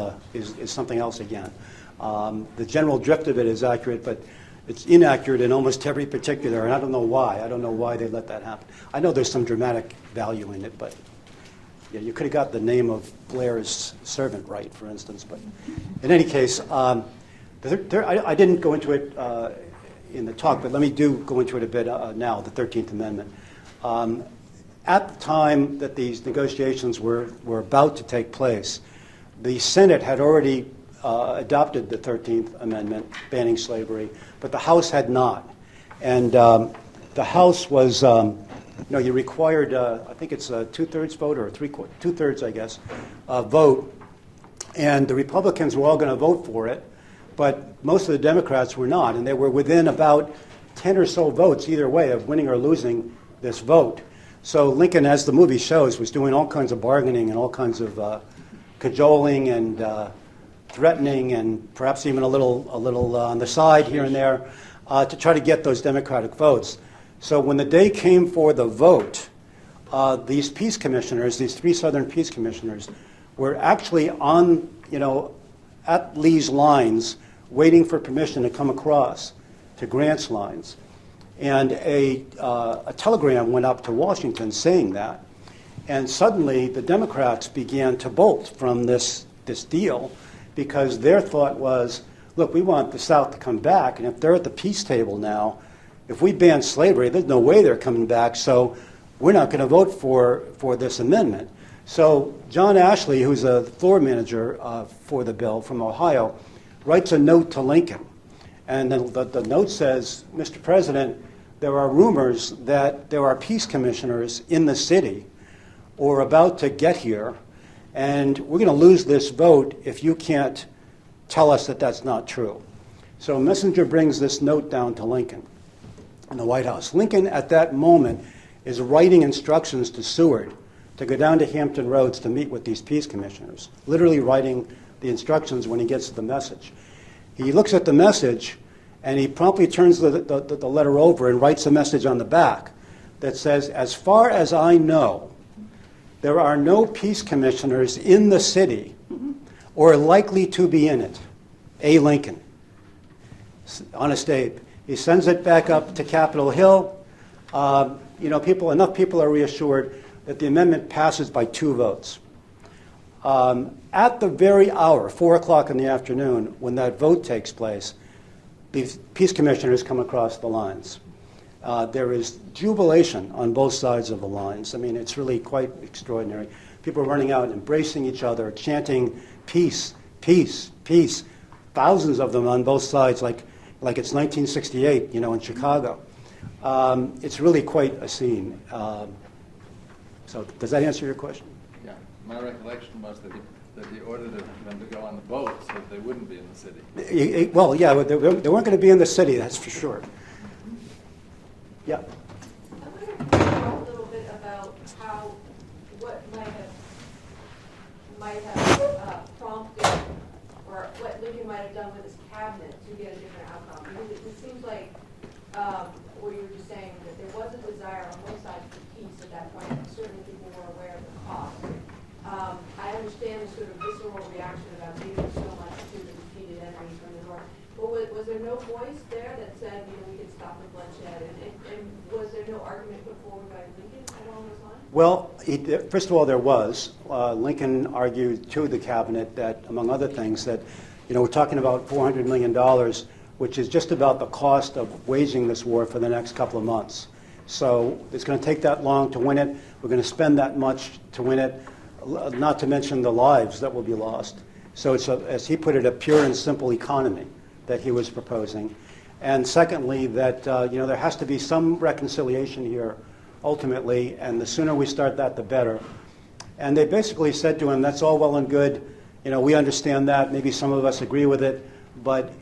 something else again. The general drift of it is accurate, but it's inaccurate in almost every particular, and I don't know why. I don't know why they let that happen. I know there's some dramatic value in it, but yeah, you could have got the name of Blair's servant right, for instance. But in any case, I didn't go into it in the talk, but let me go into it a bit now, the 13th Amendment. At the time that these negotiations were about to take place, the Senate had already adopted the 13th Amendment banning slavery, but the House had not. And the House was, you required, I think it's a two-thirds vote or two-thirds, I guess, vote. And the Republicans were all going to vote for it, but most of the Democrats were not, and they were within about 10 or so votes either way of winning or losing this vote. So Lincoln, as the movie shows, was doing all kinds of bargaining and all kinds of cajoling and threatening, and perhaps even a little on the side here and there to try to get those Democratic votes. So when the day came for the vote, these peace commissioners, these three Southern peace commissioners, were actually on, at Lee's lines, waiting for permission to come across to Grant's lines. And a telegram went up to Washington saying that. And suddenly the Democrats began to bolt from this deal, because their thought was, look, we want the South to come back, and if they're at the peace table now, if we ban slavery, there's no way they're coming back, so we're not going to vote for this amendment. So John Ashley, who's a floor manager for the bill from Ohio, writes a note to Lincoln. And then the note says, Mr. President, there are rumors that there are peace commissioners in the city or about to get here, and we're going to lose this vote if you can't tell us that that's not true. So a messenger brings this note down to Lincoln in the White House. Lincoln, at that moment, is writing instructions to Seward to go down to Hampton Roads to meet with these peace commissioners, literally writing the instructions when he gets the message. He looks at the message, and he promptly turns the letter over and writes a message on the back that says, as far as I know, there are no peace commissioners in the city or likely to be in it. A. Lincoln. On a tape. He sends it back up to Capitol Hill. Enough people are reassured that the amendment passes by 2 votes. At the very hour, 4 o'clock in the afternoon, when that vote takes place, these peace commissioners come across the lines. There is jubilation on both sides of the lines. I mean, it's really quite extraordinary. People are running out and embracing each other, chanting, peace, peace, peace. Thousands of them on both sides, like it's 1968, in Chicago. It's really quite a scene. So does that answer your question? Yeah. My recollection was that he ordered them to go on the boat so that they wouldn't be in the city. Well, yeah, they weren't going to be in the city, that's for sure. Yeah. I want to talk a little bit about what might have prompted, or what Lincoln might have done with his cabinet to get a different outcome? Because it seems like, or you were just saying that there was a desire on both sides for peace at that point, and certainly people were aware of the cost. I understand the sort of visceral reaction about leaving so much to the defeated enemy from the north. But was there no voice there that said, we can stop the bloodshed? And was there no argument put forward by Lincoln along those lines? Well, first of all, there was. Lincoln argued to the cabinet that, among other things, that we're talking about $400 million, which is just about the cost of waging this war for the next couple of months. So it's going to take that long to win it. We're going to spend that much to win it, not to mention the lives that will be lost. So it's, as he put it, a pure and simple economy that he was proposing. And secondly, that there has to be some reconciliation here ultimately, and the sooner we start that, the better. And they basically said to him, that's all well and good. We understand that. Maybe some of us agree with it, but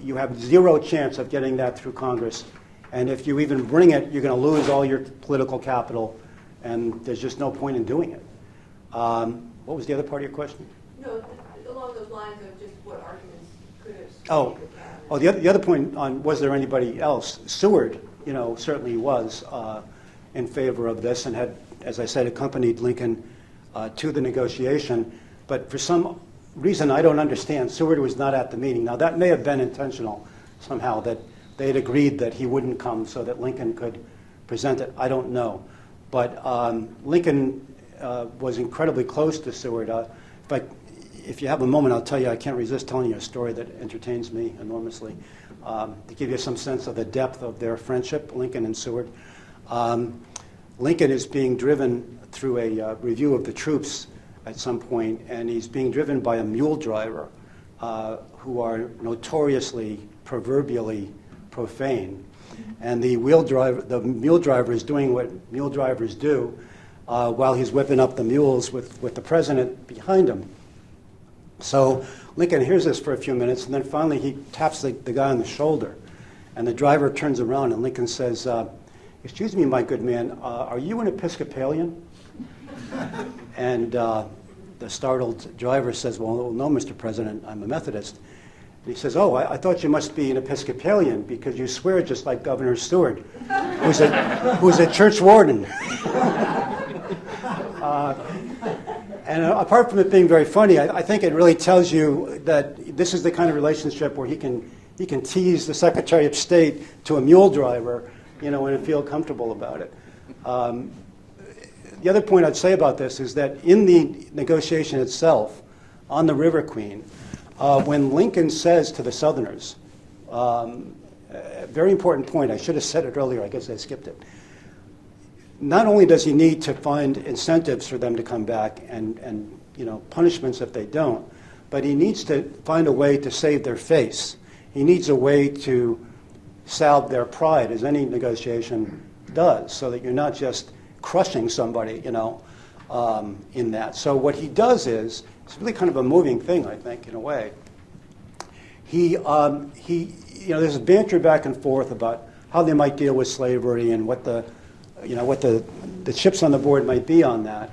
you have zero chance of getting that through Congress. And if you even bring it, you're going to lose all your political capital, and there's just no point in doing it. What was the other part of your question? No, along those lines of just what arguments could have Oh, the other point on was there anybody else? Seward, certainly was in favor of this and had, as I said, accompanied Lincoln to the negotiation. But for some reason I don't understand, Seward was not at the meeting. Now, that may have been intentional somehow, that they had agreed that he wouldn't come so that Lincoln could present it. I don't know. But Lincoln was incredibly close to Seward. If you have a moment, I'll tell you, I can't resist telling you a story that entertains me enormously, to give you some sense of the depth of their friendship, Lincoln and Seward. Lincoln is being driven through a review of the troops at some point, and he's being driven by a mule driver who are notoriously, proverbially profane. And the mule driver is doing what mule drivers do while he's whipping up the mules with the president behind him. So Lincoln hears this for a few minutes, and then finally he taps the guy on the shoulder. And the driver turns around, and Lincoln says, excuse me, my good man, are you an Episcopalian? And the startled driver says, well, no, Mr. President, I'm a Methodist. And he says, oh, I thought you must be an Episcopalian because you swear just like Governor Seward, who's a church warden. And apart from it being very funny, I think it really tells you that this is the kind of relationship where he can tease the Secretary of State to a mule driver, and feel comfortable about it. The other point I'd say about this is that in the negotiation itself, on the River Queen, when Lincoln says to the Southerners, a very important point, I should have said it earlier, I guess I skipped it. Not only does he need to find incentives for them to come back and punishments if they don't, but he needs to find a way to save their face. He needs a way to salve their pride, as any negotiation does, so that you're not just crushing somebody, in that. So what he does is, it's really kind of a moving thing, I think, in a way. There's a banter back and forth about how they might deal with slavery and what the chips on the board might be on that,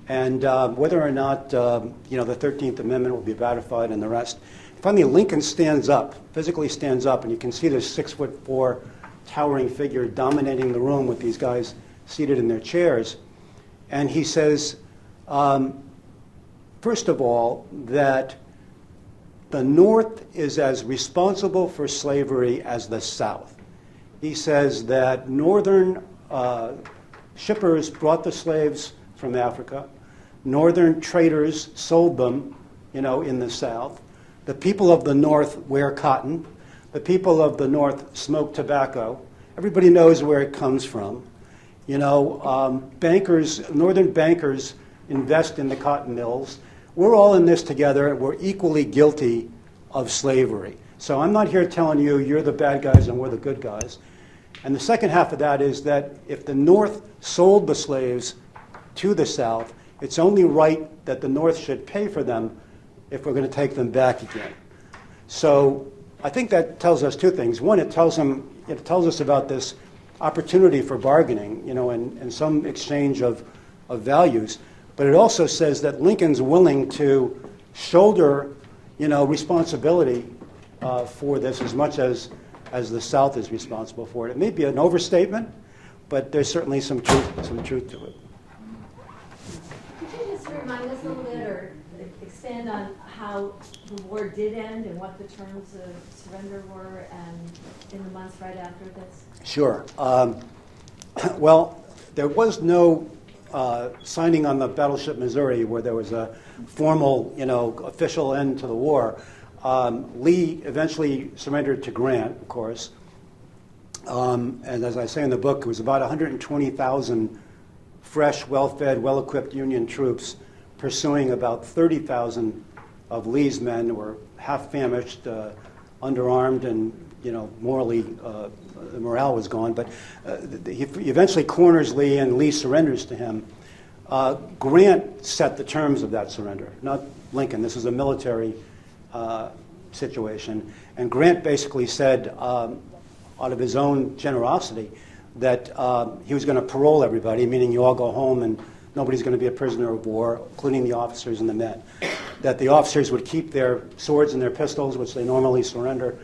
and whether or not the 13th Amendment will be ratified and the rest. Finally, Lincoln physically stands up, and you can see this 6'4" towering figure dominating the room with these guys seated in their chairs, and he says, first of all, that the North is as responsible for slavery as the South. He says that Northern shippers brought the slaves from Africa. Northern traders sold them, in the South. The people of the North wear cotton. The people of the North smoke tobacco. Everybody knows where it comes from. Northern bankers invest in the cotton mills. We're all in this together, and we're equally guilty of slavery. So I'm not here telling you you're the bad guys and we're the good guys. And the second half of that is that if the North sold the slaves to the South, it's only right that the North should pay for them if we're going to take them back again. So I think that tells us two things. One, it tells us about this opportunity for bargaining, and some exchange of values. But it also says that Lincoln's willing to shoulder, responsibility for this as much as the South is responsible for it. It may be an overstatement, but there's certainly some truth to it. Could you just remind us a little bit or expand on how the war did end and what the terms of surrender were and in the months right after this? Sure. Well, there was no signing on the battleship Missouri where there was a formal, official end to the war. Lee eventually surrendered to Grant, of course. And as I say in the book, it was about 120,000 fresh, well-fed, well-equipped Union troops pursuing about 30,000 of Lee's men who were half-famished, underarmed, and morally the morale was gone. But he eventually corners Lee, and Lee surrenders to him. Grant set the terms of that surrender, not Lincoln. This is a military situation. And Grant basically said, out of his own generosity, that he was going to parole everybody, meaning you all go home and nobody's going to be a prisoner of war, including the officers and the men. That the officers would keep their swords and their pistols, which they normally surrender.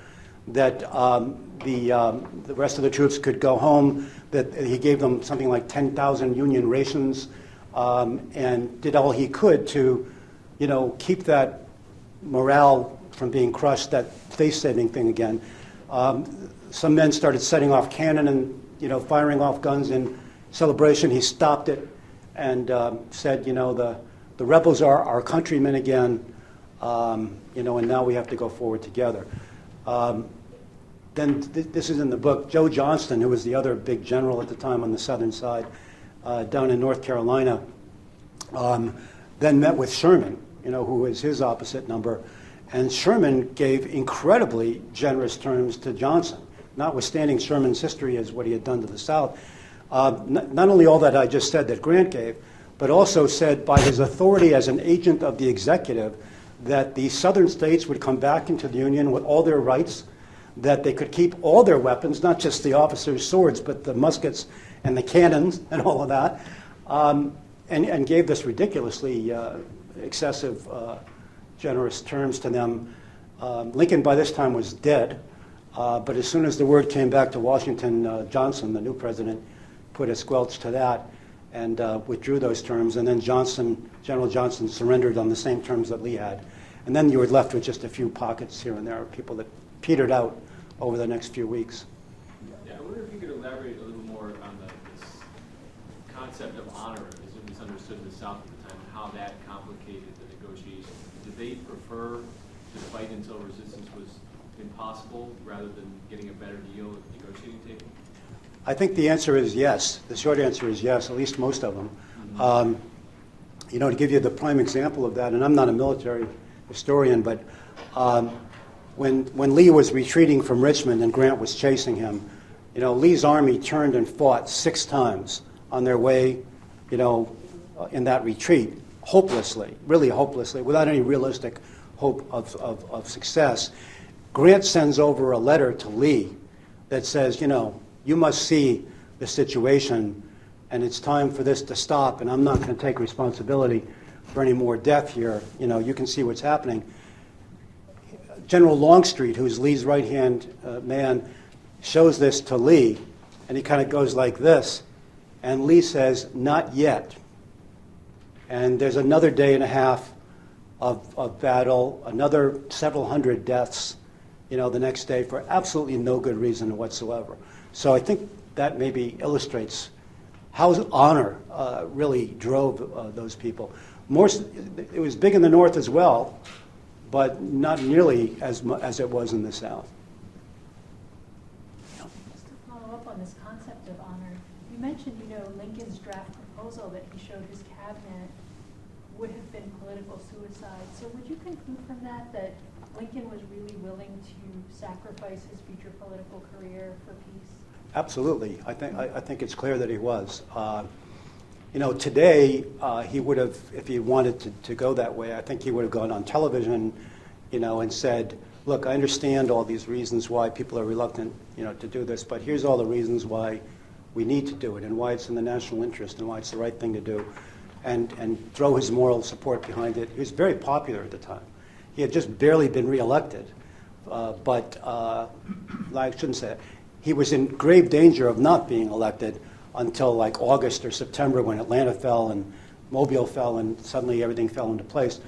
That the rest of the troops could go home. That he gave them something like 10,000 Union rations, and did all he could to, keep that morale from being crushed, that face-saving thing again. Some men started setting off cannon and firing off guns in celebration. He stopped it and said, the rebels are our countrymen again, and now we have to go forward together. Then this is in the book. Joe Johnston, who was the other big general at the time on the southern side, down in North Carolina, then met with Sherman, who was his opposite number, and Sherman gave incredibly generous terms to Johnson, notwithstanding Sherman's history as what he had done to the South. Not only all that I just said that Grant gave, but also said by his authority as an agent of the executive that the southern states would come back into the Union with all their rights, that they could keep all their weapons, not just the officers' swords, but the muskets and the cannons and all of that, and gave this ridiculously excessive, generous terms to them. Lincoln by this time was dead, but as soon as the word came back to Washington, Johnson, the new president, put a squelch to that and withdrew those terms, and then General Johnson surrendered on the same terms that Lee had. And then you were left with just a few pockets here and there of people that petered out over the next few weeks. Yeah, I wonder if you could elaborate a little more on this concept of honor, as it was understood in the South at the time, and how that complicated the negotiations. Did they prefer to fight until resistance was impossible rather than getting a better deal at the negotiating table? I think the answer is yes. The short answer is yes, at least most of them. Mm-hmm. To give you the prime example of that, and I'm not a military historian, but when Lee was retreating from Richmond and Grant was chasing him, Lee's army turned and fought 6 times on their way, in that retreat, hopelessly, really hopelessly, without any realistic hope of success. Grant sends over a letter to Lee that says, you must see the situation, and it's time for this to stop, and I'm not going to take responsibility for any more death here. You can see what's happening. General Longstreet, who's Lee's right-hand man, shows this to Lee, and he kind of goes like this, and Lee says, "Not yet." And there's another day and a half of battle, another several hundred deaths, the next day for absolutely no good reason whatsoever. So I think that maybe illustrates how honor really drove those people. It was big in the North as well, but not nearly as it was in the South. Just to follow up on this concept of honor, you mentioned, Lincoln's draft proposal that he showed his cabinet would have been political suicide. So would you conclude from that Lincoln was really willing to sacrifice his future political career for peace? Absolutely. I think it's clear that he was. Today he would have, if he wanted to go that way, I think he would have gone on television, and said, "Look, I understand all these reasons why people are reluctant, to do this, but here's all the reasons why we need to do it and why it's in the national interest and why it's the right thing to do, and throw his moral support behind it. He was very popular at the time. He had just barely been reelected, but I shouldn't say it. He was in grave danger of not being elected until like August or September when Atlanta fell and Mobile fell and suddenly everything fell into place.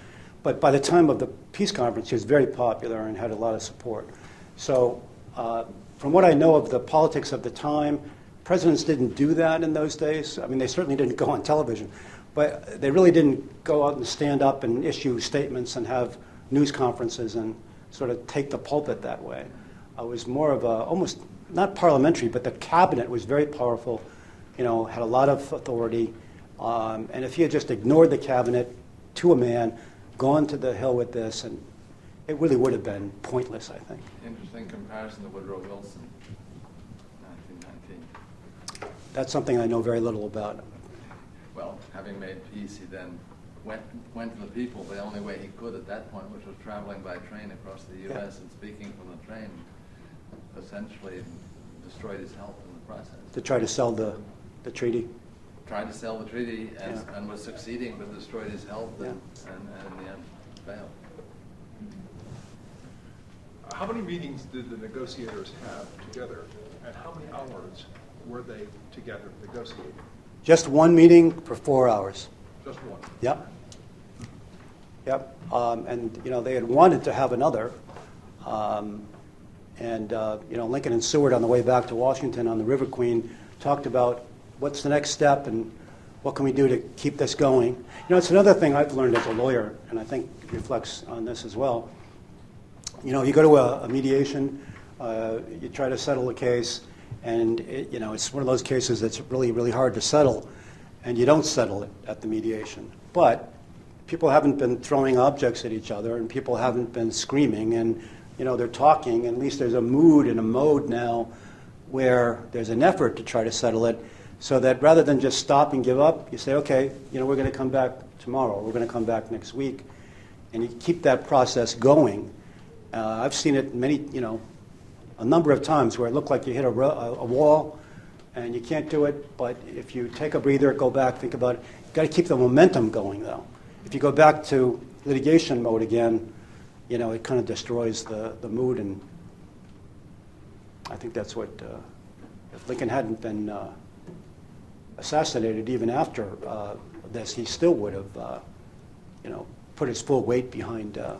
But by the time of the Peace Conference, he was very popular and had a lot of support. So from what I know of the politics of the time, presidents didn't do that in those days. I mean, they certainly didn't go on television, but they really didn't go out and stand up and issue statements and have news conferences and sort of take the pulpit that way. It was more of a, almost not parliamentary, but the cabinet was very powerful, you know, had a lot of authority. And if he had just ignored the cabinet to a man, gone to the hill with this, and it really would have been pointless, I think. Interesting comparison to Woodrow Wilson, 1919. That's something I know very little about. Well, having made peace, he then went to the people the only way he could at that point, which was traveling by train across the U.S. and speaking from the train, essentially destroyed his health in the process. To try to sell the treaty. Tried to sell the treaty and, Yeah. and was succeeding, but destroyed his health and in the end failed. How many meetings did the negotiators have together, and how many hours were they together negotiating? Just one meeting for 4 hours. Just one. Yep. Yep. And, you know, they had wanted to have another. You know, Lincoln and Seward on the way back to Washington on the River Queen talked about what's the next step and what can we do to keep this going. You know, it's another thing I've learned as a lawyer, and I think it reflects on this as well. You know, you go to a mediation, you try to settle a case, and you know, it's one of those cases that's really, really hard to settle, and you don't settle it at the mediation. But people haven't been throwing objects at each other, and people haven't been screaming, and you know, they're talking, and at least there's a mood and a mode now where there's an effort to try to settle it, so that rather than just stop and give up, you say, okay, you know, we're going to come back tomorrow, we're going to come back next week, and you keep that process going. I've seen it many, you know, a number of times where it looked like you hit a wall and you can't do it, but if you take a breather, go back, think about it, you've got to keep the momentum going, though. If you go back to litigation mode again, you know, it kind of destroys the mood, and I think that's what, if Lincoln hadn't been assassinated even after this, he still would have, you know, put his full weight behind a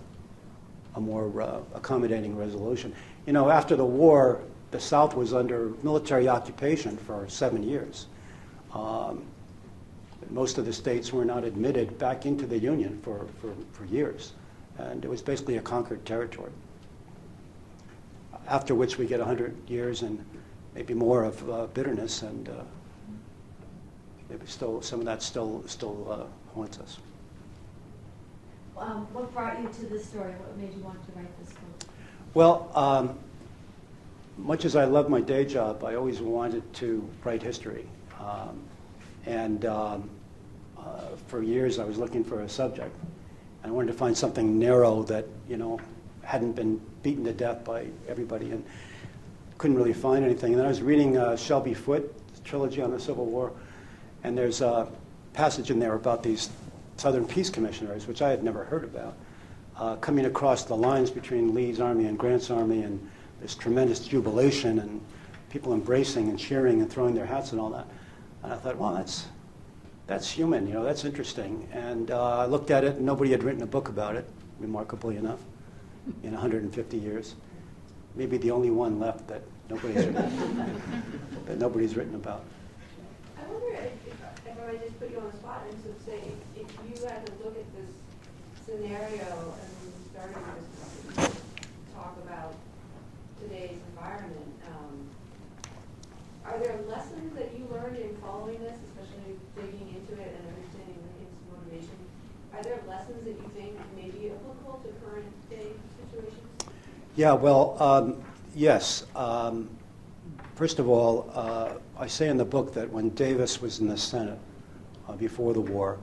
more accommodating resolution. You know, after the war, the South was under military occupation for 7 years. Most of the states were not admitted back into the Union for years, and it was basically a conquered territory. After which we get 100 years and maybe more of bitterness, and maybe still some of that still haunts us. What brought you to this story? What made you want to write this book? Well, much as I love my day job, I always wanted to write history. For years I was looking for a subject. I wanted to find something narrow that, you know, hadn't been beaten to death by everybody, and couldn't really find anything. And then I was reading Shelby Foote's trilogy on the Civil War, and there's a passage in there about these Southern Peace Commissioners, which I had never heard about, coming across the lines between Lee's army and Grant's army, and this tremendous jubilation and people embracing and cheering and throwing their hats and all that. And I thought, well, that's human, you know, that's interesting. And I looked at it, and nobody had written a book about it, remarkably enough, in 150 years. Maybe the only one left that nobody's written about. I wonder if I might just put you on the spot and sort of say, if you had to look at this scenario and started to talk about today's environment, are there lessons that you learned in following this, especially digging into it and understanding Lincoln's motivation? Are there lessons that you think may be applicable to current day situations? Yeah, well, yes. First of all, I say in the book that when Davis was in the Senate before the war,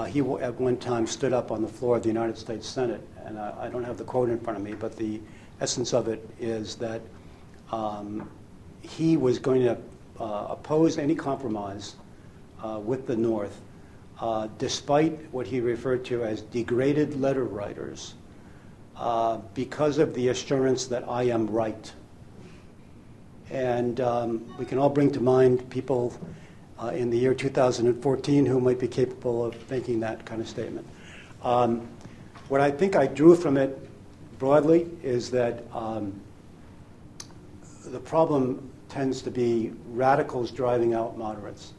he at one time stood up on the floor of the United States Senate, and I don't have the quote in front of me, but the essence of it is that he was going to opposed any compromise with the North, despite what he referred to as degraded letter writers, because of the assurance that I am right. And we can all bring to mind people in the year 2014 who might be capable of making that kind of statement. What I think I drew from it broadly is that the problem tends to be radicals driving out moderates.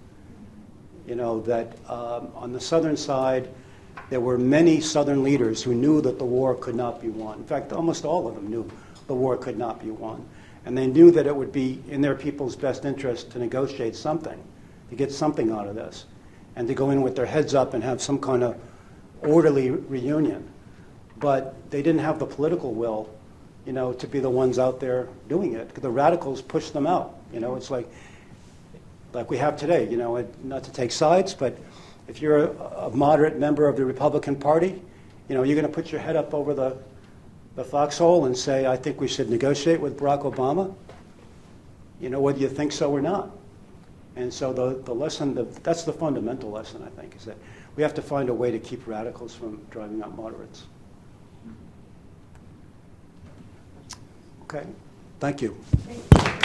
You know, that on the Southern side, there were many Southern leaders who knew that the war could not be won. In fact, almost all of them knew the war could not be won. And they knew that it would be in their people's best interest to negotiate something, to get something out of this, and to go in with their heads up and have some kind of orderly reunion. But they didn't have the political will, you know, to be the ones out there doing it. The radicals pushed them out. You know, it's like we have today, you know, not to take sides, but if you're a moderate member of the Republican Party, you know, you're going to put your head up over the foxhole and say, I think we should negotiate with Barack Obama, you know, whether you think so or not. And so the lesson, that's the fundamental lesson, I think, is that we have to find a way to keep radicals from driving out moderates. Okay, thank you. Thank you.